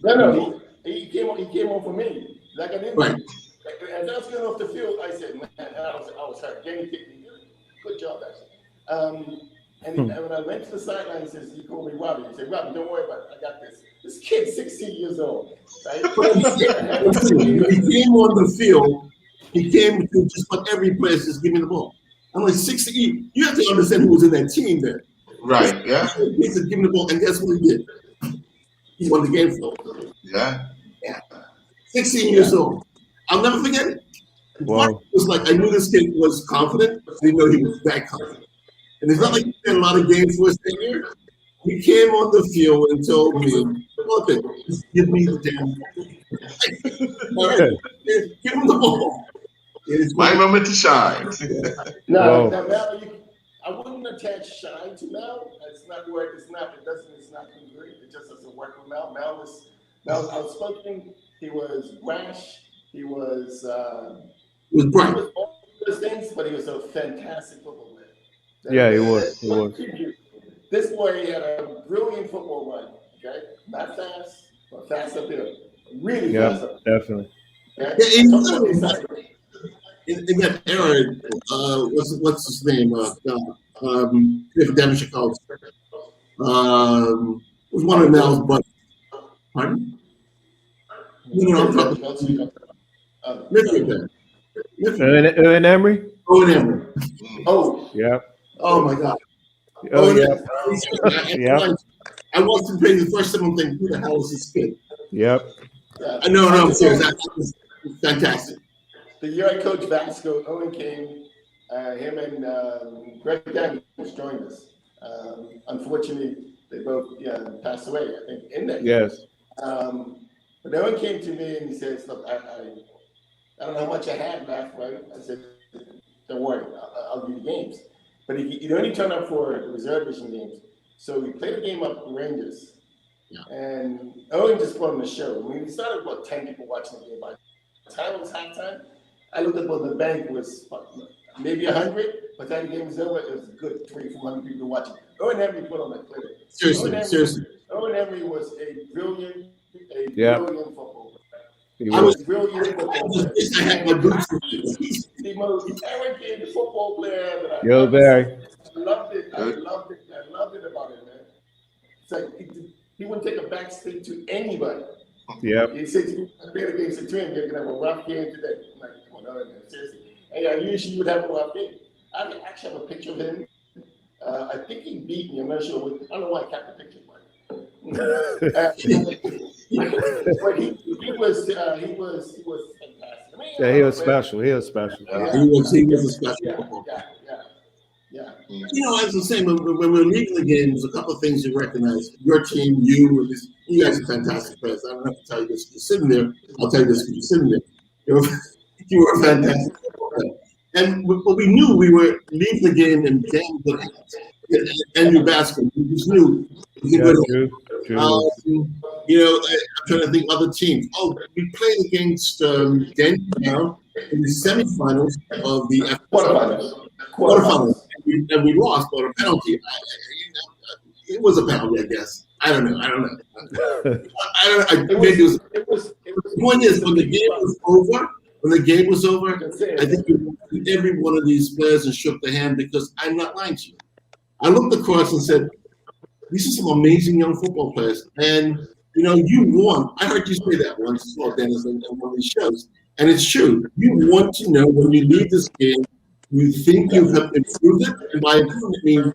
No, he came on for me. Like I didn't. Right. As I was getting off the field, I said, man, I was hurt. Danny kicked me. Good job, actually. And when I went to the sideline, he called me Robbie. He said, Robbie, don't worry about it. I got this. This kid's 16 years old, right? He came on the field. He came to just about every place, just give me the ball. I'm like 16. You have to understand who was in that team there. Right, yeah. He said, give me the ball. And guess what he did? He won the game for him. Yeah. 16 years old. I'll never forget it. Wow. It was like I knew this kid was confident. I didn't know he was that confident. And it's not like he played a lot of games for his tenure. He came on the field and told me, look, just give me the damn ball. All right, give him the ball. It's my moment to shine. Now, Mel, I wouldn't attach shine to Mel. It's not where it's not great. It just doesn't work with Mel. Mel was outspoken. He was brash. He was bright. He was all those things, but he was a fantastic football player. Yeah, he was. This boy had a brilliant football run. Okay, not fast, but fast up there. Really fast up there. Definitely. Okay? In that era, what's his name? Devin Chicago. Was one of Mel's buddies. Pardon? No, I'm talking. Owen Emery? Owen Emery. Oh. Yeah. Oh my God. Oh, yeah. Yeah. I watched him play the first time. I'm thinking, who the hell is this kid? Yep. No, I'm serious. That was fantastic. The year I coached Vasco, Owen came, him and Greg Daniels joined us. Unfortunately, they both passed away, I think, in that year. Yes. But Owen came to me and he says, look, I don't know how much I had left, right? I said, don't worry, I'll give you games. But he only turned up for the reserve division games. So we played a game up with Rangers. Yeah. And Owen just put on the show. I mean, we started about 10 people watching the game. By the time it was halftime, I looked up on the bank, was maybe 100. By the time the game was over, it was a good 300-400 people watching. Owen Emery put on that clip. Seriously. Owen Emery was a brilliant football player. I was brilliant football player. I had my boots. The most arrogant football player that Yo, Barry. I loved it about him, man. It's like he wouldn't take a back seat to anybody. Yep. He said to me, I played against the team, you're gonna have a rough game today. I'm like, come on, man, seriously. And I usually would have a rough game. I actually have a picture of him. I think he beat me. I'm not sure. I don't know why I kept the picture. But he was fantastic. I mean, Yeah, he was special. He was special. He was a special football player. Yeah. You know, as I was saying, when we were leaving the game, there's a couple of things you recognize. Your team, you guys are fantastic players. I don't have to tell you this because you're sitting there. I'll tell you this because you're sitting there. You were a fantastic player. And what we knew, we were leaving the game in damn good hands. Andrew Baskin, we just knew. True. You know, I'm trying to think other teams. Oh, we played against Denver in the semifinals of the quarterfinals. and we lost on a penalty. It was a penalty, I guess. I don't know. The point is, when the game was over, I think every one of these players and shook the hand, because I'm not lying to you. I looked across and said, these are some amazing young football players. And, you want, I heard you say that once as well, Dennis, in one of these shows. And it's true. You want to know when you leave this game, you think you have improved it. And by improving, I mean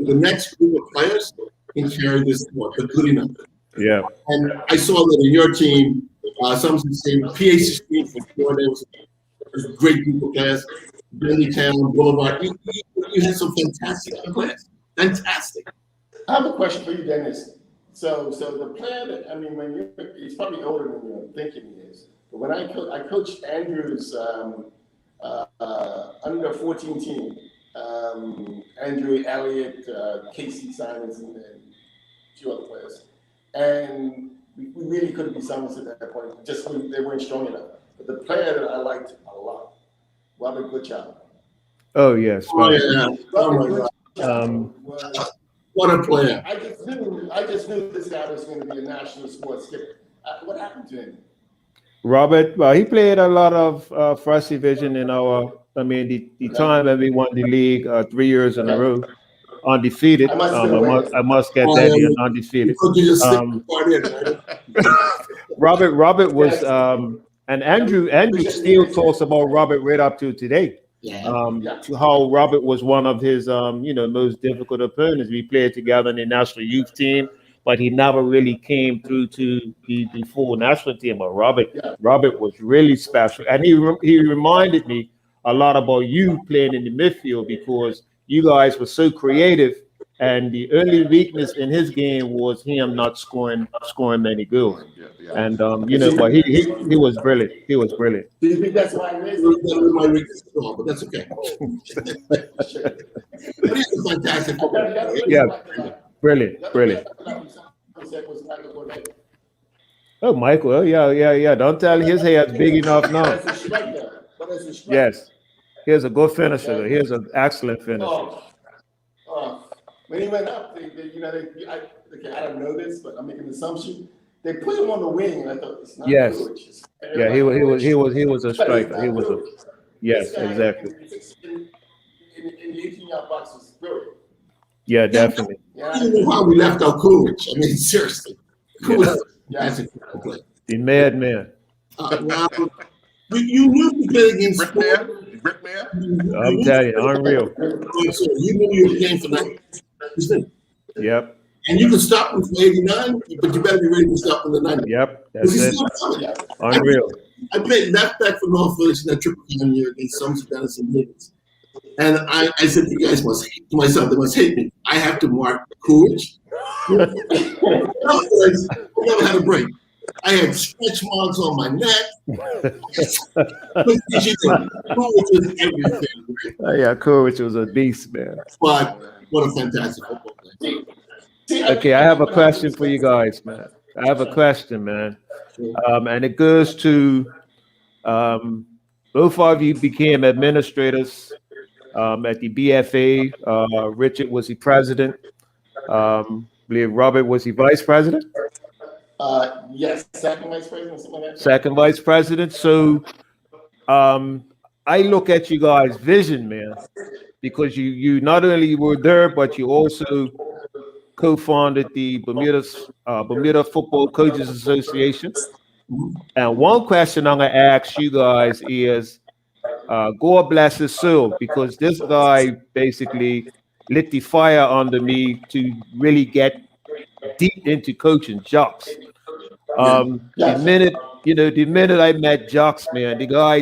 the next group of players can carry this sport, but good enough. Yeah. And I saw that in your team, some say PA16 for sure. There was a great group of players. Bennytown, Boulevard. You had some fantastic players. Fantastic. I have a question for you, Dennis. So the player that, he's probably older than you're thinking he is. But when I coached Andrew's under 14 team, Andrew Elliott, Casey Simons, and a few other players. And we really couldn't be Simons at that point. Just they weren't strong enough. But the player that I liked a lot, Robert Goodchild. Oh yes. Oh yeah. Oh my God. What a player! I just knew this guy was going to be a national sports skipper. What happened to him? Robert, well, he played a lot of first division in the time that we won the league 3 years in a row, undefeated. I must get that in, undefeated. Robert was, and Andrew still talks about Robert right up to today. How Robert was one of his most difficult opponents. We played together in the national youth team, but he never really came through to the full national team. But Robert was really special, and he reminded me a lot about you playing in the midfield, because you guys were so creative, and the only weakness in his game was him not scoring many goals. And but he was brilliant. He was brilliant. Do you think that's why my weakness is gone, but that's okay. But he's a fantastic footballer. Yeah, brilliant. Oh, Michael. Oh, yeah. Don't tell his hair's big enough now. Yes. Here's a good finisher. Here's an excellent finisher. When he went up, I don't know this, but I'm making an assumption. They put him on the wing, and I thought it's not yes. good. Yeah, he was a striker. He was a exactly. In the 18-yard box was brilliant. Yeah, definitely. I don't know why we left out Coolidge. I mean, seriously. Coolidge. The madman. You knew you played against Brickman. I'm telling you, unreal. You knew you were playing for that. Yep. And you can stop him from 89, but you better be ready to stop in the 90. Yep, that's it. Unreal. I played back for North Village in that triple crown year against Somerset Dennis and Higgins. And I said, you guys must hate to myself, they must hate me. I have to mark Coolidge. I never had a break. I had stretch marks on my neck. Coolidge was everything. Yeah, Coolidge was a beast, man. But what a fantastic football player. Okay, I have a question for you guys, man. I have a question, man. And it goes to both of you became administrators at the BFA. Richard was the president. I believe Robert was the vice president. Yes, second vice president, something like that. Second vice president. So I look at you guys' vision, man, because you not only were there, but you also co-founded the Bermuda Football Coaches Association. And one question I'm gonna ask you guys is, God bless his soul, because this guy basically lit the fire under me to really get deep into coaching Jocks. The minute I met Jocks, man, the guy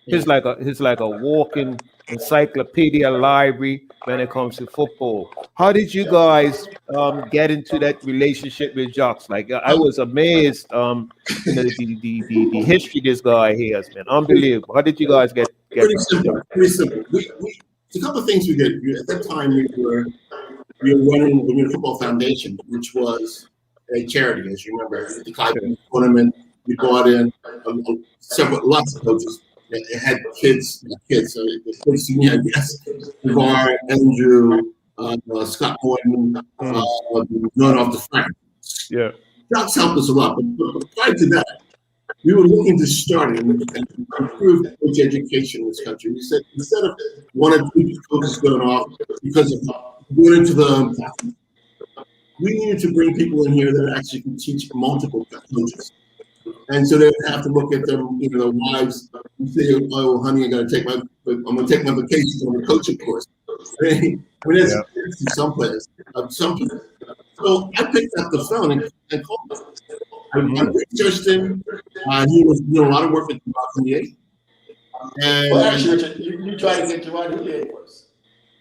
he's like a walking encyclopedia library when it comes to football. How did you guys get into that relationship with Jocks? Like, I was amazed, the history this guy has, man, unbelievable. How did you guys get? Pretty simple. It's a couple of things we did. At that time, we were running the Bermuda Football Foundation, which was a charity, as you remember. The Clyde tournament, we brought in lots of coaches. It had kids, so the kids to me, I guess, LeVar, Andrew, Scott Morton, going off the front. Yeah. That's helped us a lot. But prior to that, we were looking to start and improve coach education in this country. We said instead of one or two coaches going off because of going into the, we needed to bring people in here that actually can teach multiple coaches. And so they would have to look at them, their wives, and say, "Oh, honey, I'm going to take my vacations on the coaching course." I mean, that's some players, some people. So I picked up the phone and called him. I researched him. He was doing a lot of work with Gerard. Well, actually, Richard, you tried to get Gerard Houllier first.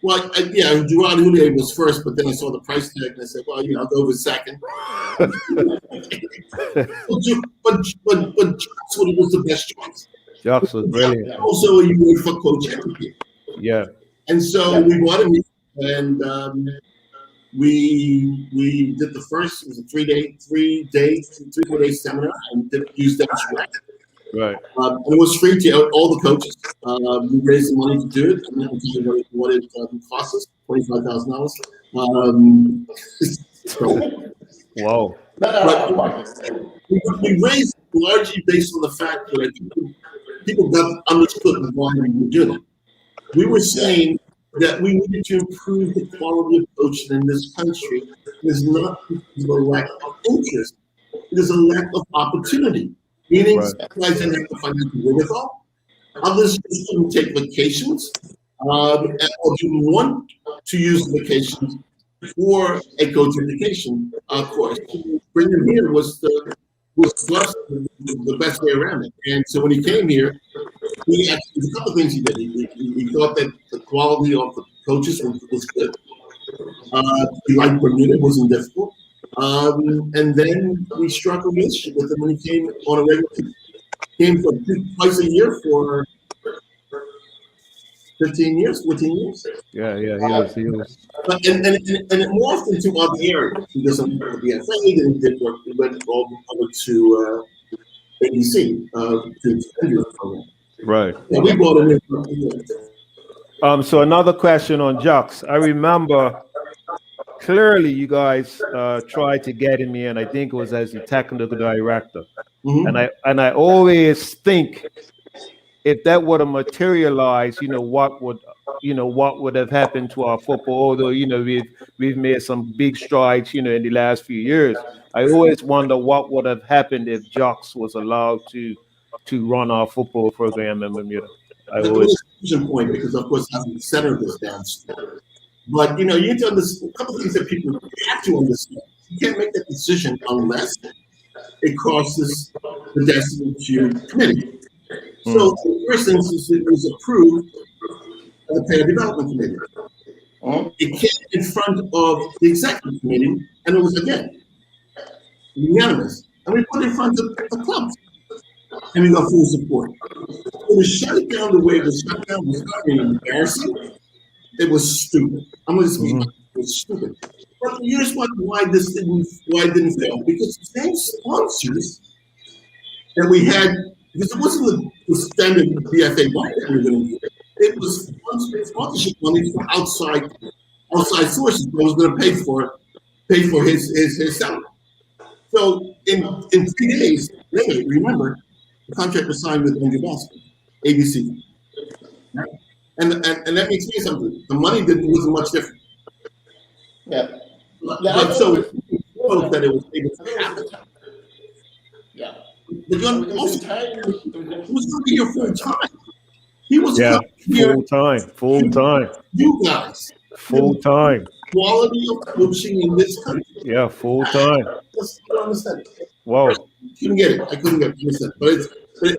Well, Gerard Houllier was first, but then I saw the price tag and I said, "Well, I'll go with second." but Jackson was the best choice. Jackson was brilliant. Also, a UEFA coach every. Yeah. And so we bought him, and we did the first. It was a 3-4-day seminar, and used that as right. And it was free to all the coaches. We raised the money to do it. I'm not going to tell you what it cost us, $25,000. Wow. We raised largely based on the fact that people got understood why we were doing it. We were saying that we needed to improve the quality of coaching in this country. It is not because of a lack of interest. It is a lack of opportunity. Meaning, guys didn't have the financial wherewithal. Others just couldn't take vacations, or didn't want to use vacations for a coach education course. Bringing him here was the best way around it. And so when he came here, there's a couple of things he did. He thought that the quality of the coaches was good. He liked Bermuda, it wasn't difficult. And then we struck a relationship with him when he came on a regular basis. Came for twice a year for 15 years, 14 years. Yeah, he was. But, and it morphed into other areas. He does some work at the BFA, then he did work, he went over to ABC, to the program. Right. Yeah, we brought him in. So another question on Jux. I remember clearly you guys tried to get him in. I think it was as the technical director, and I always think if that would have materialized, what would have happened to our football? Although we've made some big strides, in the last few years. I always wonder what would have happened if Jux was allowed to run our football program in Bermuda. That's a point because, of course, I haven't centered this down. But you need to understand a couple of things that people have to understand. You can't make that decision unless it crosses the destiny to committee. So the first instance, it was approved by the Player Development Committee. It came in front of the Executive Committee, and it was again unanimous. And we put it in front of the clubs, and we got full support. So to shut it down the way it was shut down was not really embarrassing. It was stupid. I'm going to speak. It was stupid. But here's why it didn't fail. Because the same sponsors that we had, because it wasn't the standard BFA money that we were going to get. It was sponsorship money from outside sources that was going to pay for his salary. So in 3 days later, remember, the contract was signed with Andrew Baskin, ABC. Right? And let me tell you something. The money wasn't much different. Yeah. But so hope that it was able to happen. Yeah. But also, he was going to be here full time. He was full time. You guys. Full time. Quality of coaching in this country. Yeah, full time. I don't understand. Wow. Couldn't get it. I couldn't get it. But the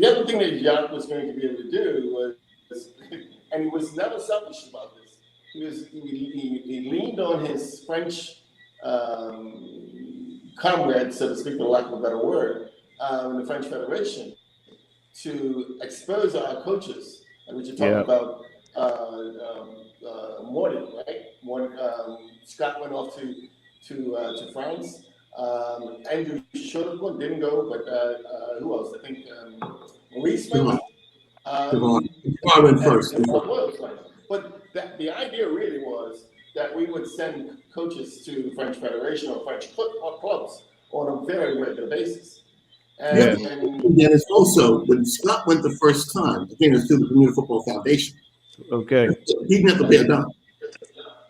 other thing that Jacques was going to be able to do was, and he was never selfish about this. He leaned on his French comrades, so to speak, for lack of a better word, in the French Federation, to expose our coaches. And we should talk about Morton, right? Morton, Scott went off to France. Andrew should have gone, didn't go, but who else? I think Reese went. Devon went first. But the idea really was that we would send coaches to the French Federation or French clubs on a very regular basis. And Dennis, also, when Scott went the first time, again, it's to the Bermuda Football Foundation. Okay. He didn't have to pay a dime.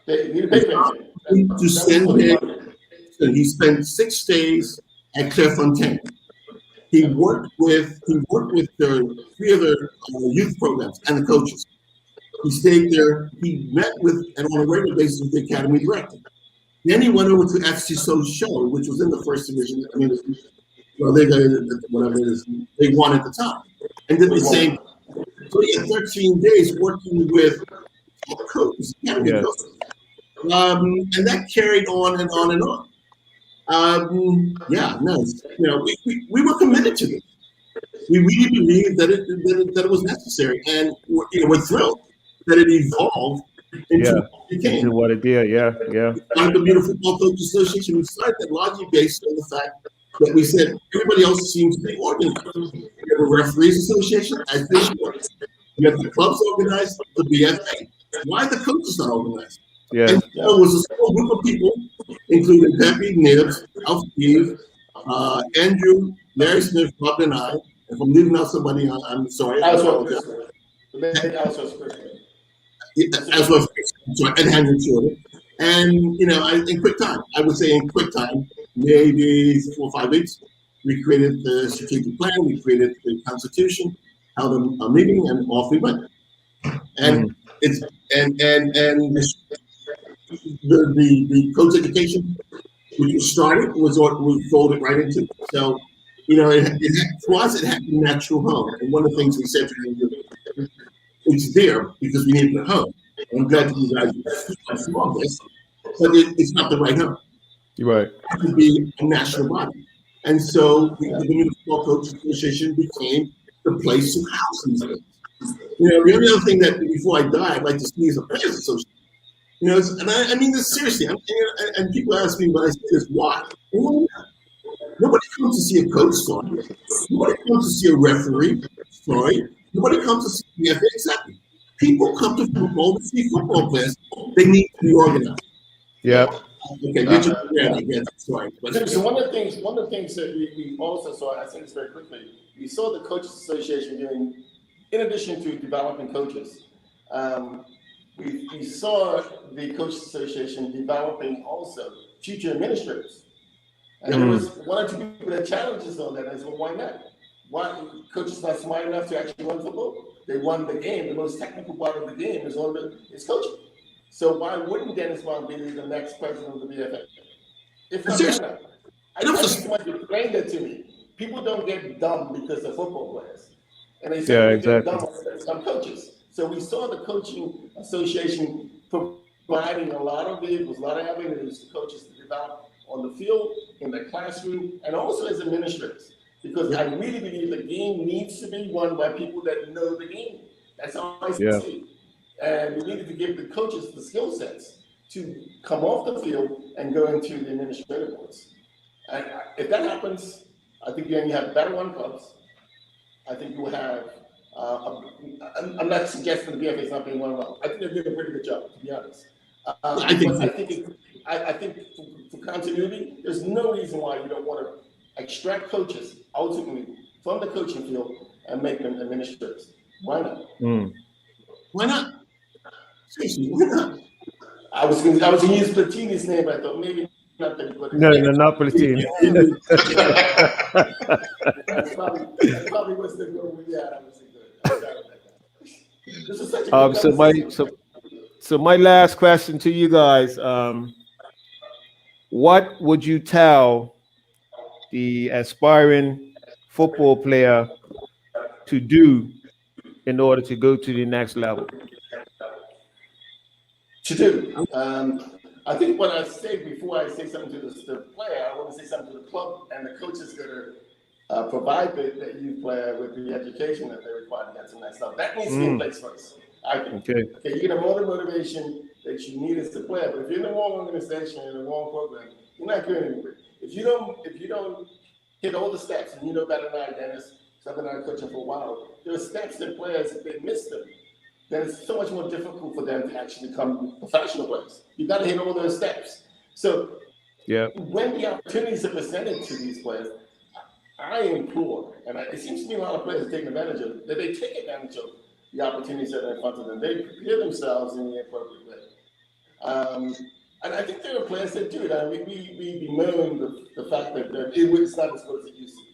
To send him, so he spent 6 days at Clairefontaine. He worked with the 3 other youth programs and the coaches. He stayed there. He met with and on a regular basis with the academy director. Then he went over to FC Sochaux, which was in the first division. I mean, well, whatever it is, they won at the time, and did the same. So he had 13 days working with coaches, academy coaches, and that carried on and on and on. We were committed to it. We really believed that it was necessary, and we're thrilled that it evolved into what it did. Yeah. Like the Bermuda Football Coaches Association, we started that largely based on the fact that we said everybody else seems to be organized. We have a referees association, as they should. We have the clubs organized, the BFA. Why are the coaches not organized? Yeah. And there was a small group of people, including Pepe, Nibs, Alf Steve, Andrew, Larry Smith, Bob, and I. If I'm leaving out somebody, I'm sorry. As well, and Henry Jordan. And, in quick time, I would say in quick time, maybe 4 or 5 weeks, we created the strategic plan, we created the constitution, held a meeting, and off we went. And the coach education, which was started, we folded right into. So, for us, it had a natural home. And one of the things we said to them, it's there because we needed a home. And I'm glad that you guys saw this, but it's not the right home. You're right. It could be a national body. And so the Bermuda Football Coaches Association became the place to house these things. The only other thing that before I die, I'd like to see is a players association. And I mean this seriously. And people ask me when I say this, why? Well, nobody comes to see a coach story. Nobody comes to see a referee story. Nobody comes to see the FA. Exactly. People come to football to see football players. They need to be organized. Yeah. Okay, Richard, again, sorry. So one of the things that we also saw, I say this very quickly, we saw the Coaches Association doing, in addition to developing coaches, we saw the Coaches Association developing also future administrators. And there was 1 or 2 people that challenged us on that. I said, well, why not? Why coaches not smart enough to actually run football? They won the game. The most technical part of the game is coaching. So why wouldn't Dennis Brown be the next president of the BFA? If not, I just want to explain that to me. People don't get dumb because they're football players. And they say they're dumb because some coaches. So we saw the Coaching Association providing a lot of vehicles, a lot of avenues for coaches to develop on the field, in the classroom, and also as administrators. Because I really believe the game needs to be won by people that know the game. That's how I see it. And we needed to give the coaches the skill sets to come off the field and go into the administrative boards. And if that happens, I think you have better run clubs. I think you will have, I'm not suggesting the BFA is not being run well. I think they're doing a pretty good job, to be honest. I think for continuity, there's no reason why you don't want to extract coaches ultimately from the coaching field and make them administrators. Why not? Why not? Seriously, why not? I was going to use Platini's name, but I thought maybe not that. No, not Platini. That's probably what's the goal. Yeah, this is such a So my last question to you guys, what would you tell the aspiring football player to do in order to go to the next level? To do. I think what I say before I say something to the player, I want to say something to the club and the coaches that are provide the youth player with the education that they require to get to the next level. That needs to be in place first. I think. Okay, you get all the motivation that you need as a player, but if you're in the wrong organization, in the wrong program, you're not going anywhere. If you don't hit all the steps, and you know better than I, Dennis, So I've been out coaching for a while. There are steps that players, if they miss them, then it's so much more difficult for them to actually become professional players. You've got to hit all those steps. So when the opportunities are presented to these players, I implore, and it seems to me a lot of players are taking advantage of it, that they take advantage of the opportunities that are in front of them. They prepare themselves in the appropriate way. And I think there are players that do it. I mean, we bemoan the fact that it's not as good as it used to be.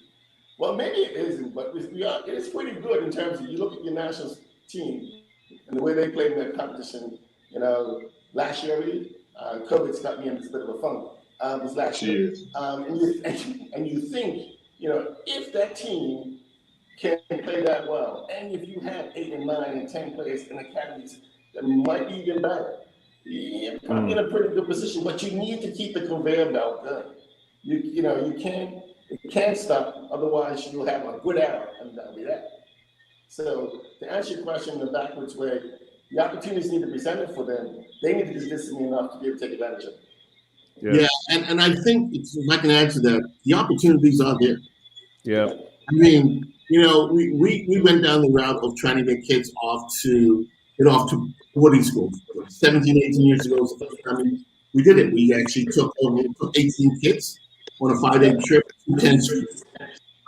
Well, maybe it isn't, but it is pretty good in terms of, you look at your national team and the way they played in that competition, last year, COVID's got me in this bit of a funk. It was last year. And you think, if that team can play that well, and if you have 8 and 9 and 10 players in academies that might be even better, you're probably in a pretty good position. But you need to keep the conveyor belt going. It can't stop. Otherwise, you'll have a good hour, and that'll be that. So to answer your question in the backwards way, the opportunities need to be presented for them. They need to be disciplined enough to be able to take advantage of it. Yeah, and I think if I can add to that, the opportunities are there. Yeah. I mean, we went down the route of trying to get kids get off to boarding schools. 17, 18 years ago was the first time we did it. We actually took 18 kids on a 5-day trip to 10 schools.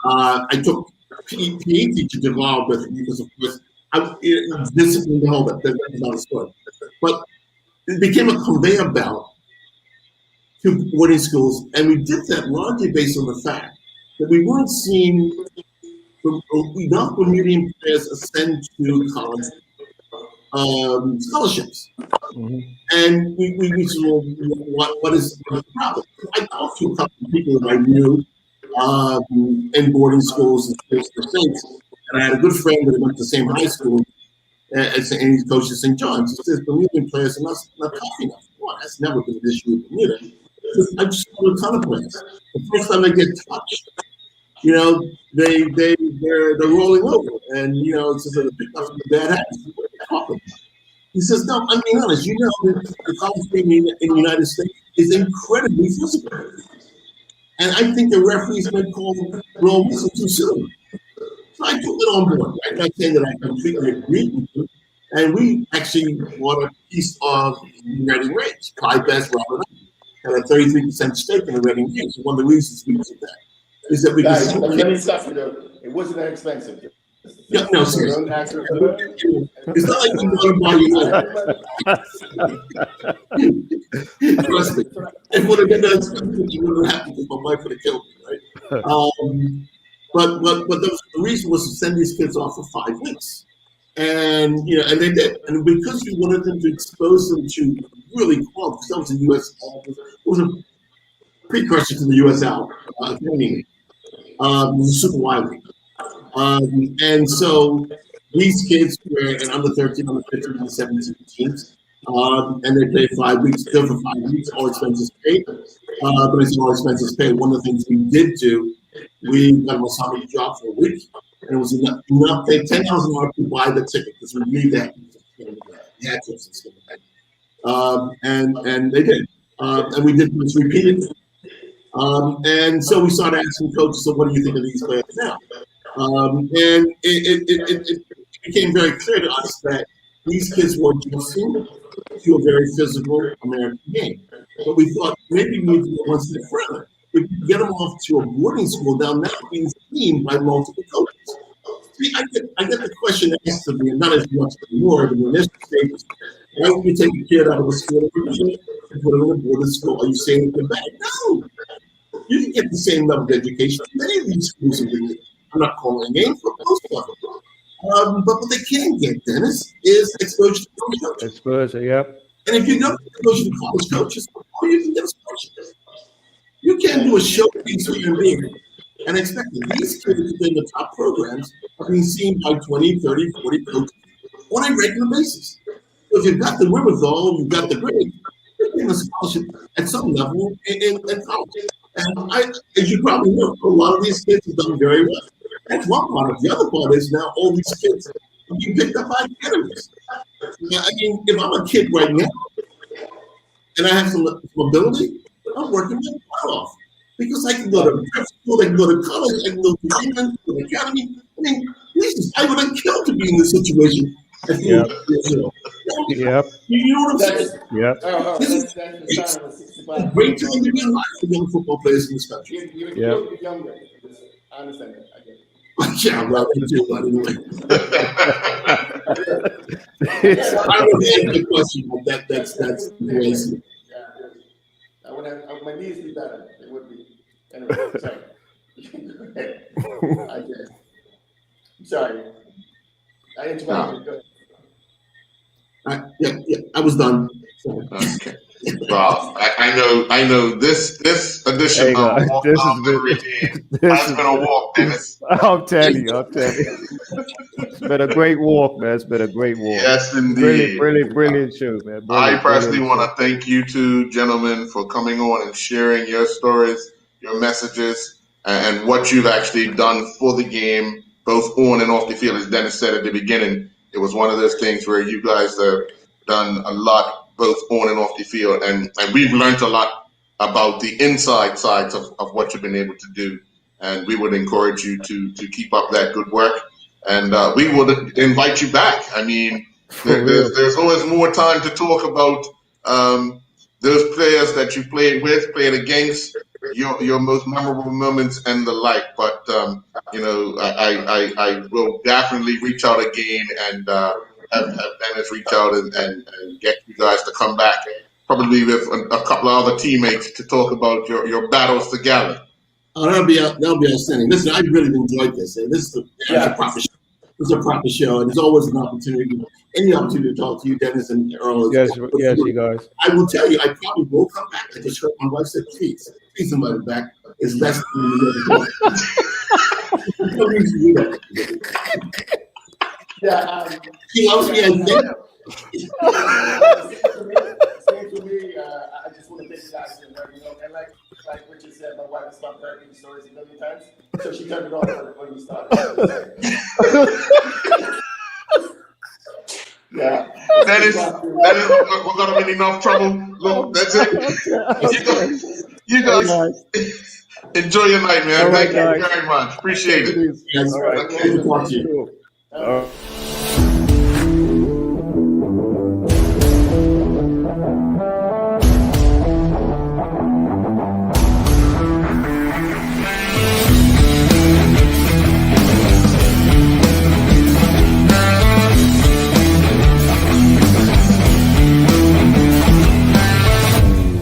I took PE teachers involved with it because, of course, I was disciplined to hold it. That's not a story. But it became a conveyor belt to boarding schools, and we did that largely based on the fact that we weren't seeing enough Bermudian players ascend to college scholarships. Mm-hmm. And we said, well, what is the problem? I talked to a couple of people that I knew in boarding schools and schools for Saints, and I had a good friend that went to the same high school, and he's coached at St. John's. He says, Bermudian players are not tough enough. Well, that's never been an issue with Bermuda. I just know a ton of players. The first time they get touched, they're rolling over, and it's just a pick up some bad habits. He says, no, I'm being honest. The college game in the United States is incredibly physical, and I think the referees may call roll whistle too soon. So I took it on board. I'm not saying that I completely agree with you. And we actually bought a piece of Reading Rage. Clyde Best, Robert had a 33% stake in the Reading Rage. One of the reasons we did that is that we guys, let me stop you though. It wasn't that expensive. Yeah, no, seriously. It's not like you want to buy your Trust me. It would have been that expensive. You wouldn't have happened because my wife would have killed me, right? But the reason was to send these kids off for 5 weeks. And and they did, and because we wanted them to expose them to really quality, because that was the U.S. It was a precursor to the USL training. It was a super wide league, and so these kids were in under 13, under 15, under 17 teams, and they played 5 weeks. Still for 5 weeks, all expenses paid. But it's all expenses paid. One of the things we did do, we got them a summer job for a week. And it was enough to pay $10,000 to buy the ticket because we need that. And they did. And we did this repeatedly. And so we started asking coaches, so what do you think of these players now? And it became very clear to us that these kids were adjusting to a very physical American game. But we thought maybe we need to go one step further. If you get them off to a boarding school, now being seen by multiple coaches. See, I get the question asked of me, and not as much anymore, but in this stage, why would you take a kid out of a school and put him in a boarding school? Are you saying they're bad? No. You can get the same level of education in many of these schools. I'm not calling names, but most of them. But what they can get, Dennis, is exposure to college coaches. Exposure, yep. And if you don't exposure to college coaches, you can get exposure. You can't do a showcase for your league and expect that these kids in the top programs are being seen by 20, 30, 40 coaches on a regular basis. So if you've got the wherewithal, you've got the grade, you're getting a scholarship at some level in college. And as you probably know, a lot of these kids have done very well. That's one part of it. The other part is now all these kids are being picked up by academies. I mean, if I'm a kid right now and I have some ability, I'm working my butt off because I can go to prep school, I can go to college, I can go to England, to the academy, mean, Jesus, I would have killed to be in this situation. Yep. Yep. You know what I'm saying? Yep. This is That's the sign of a 65. a great time to be alive for young football players in this country. You're younger. I understand that. I get it. Yeah, well, you do, but anyway. I don't answer the question, but that's the way I see it. Yeah, I would have my knees be better. It would be. Anyway, sorry. I guess. I'm sorry. I interrupted. Go ahead. Yeah, I was done. Sorry. Okay. Well, I know this edition Hey, of guys, Walk this Down has been- Memory Lane this has been a walk, Dennis. I'm telling you. It's been a great walk, man. It's been a great walk. Yes, indeed. Brilliant show, man. I personally want to thank you two gentlemen for coming on and sharing your stories, your messages, and what you've actually done for the game, both on and off the field. As Dennis said at the beginning, it was one of those things where you guys have done a lot, both on and off the field, and we've learned a lot about the inside sides of what you've been able to do. And we would encourage you to keep up that good work. And we would invite you back. I mean, there's always more time to talk about those players that you played with, played against, your most memorable moments and the like. But I will definitely reach out again and have Dennis reach out and get you guys to come back, probably with a couple of other teammates to talk about your battles together. Oh, that'll be outstanding. Listen, I really enjoyed this. This is a proper show. It's a proper show, and there's always an opportunity, any opportunity to talk to you, Dennis and Earl. Yes, you guys. I will tell you, I probably will come back. I just heard my wife say, please somebody back. It's best for me to do that. Yeah. He loves me, I think. Same for me. I just want to thank you guys for letting me know. And like Richard said, my wife has stopped hearing these stories a million times, so she turned it off when we started. Yeah. Dennis, we're gonna be in enough trouble. Look, that's it. You guys enjoy your night, man. All right, Thank you very much. Appreciate it. All right. Good to talk to you. All right.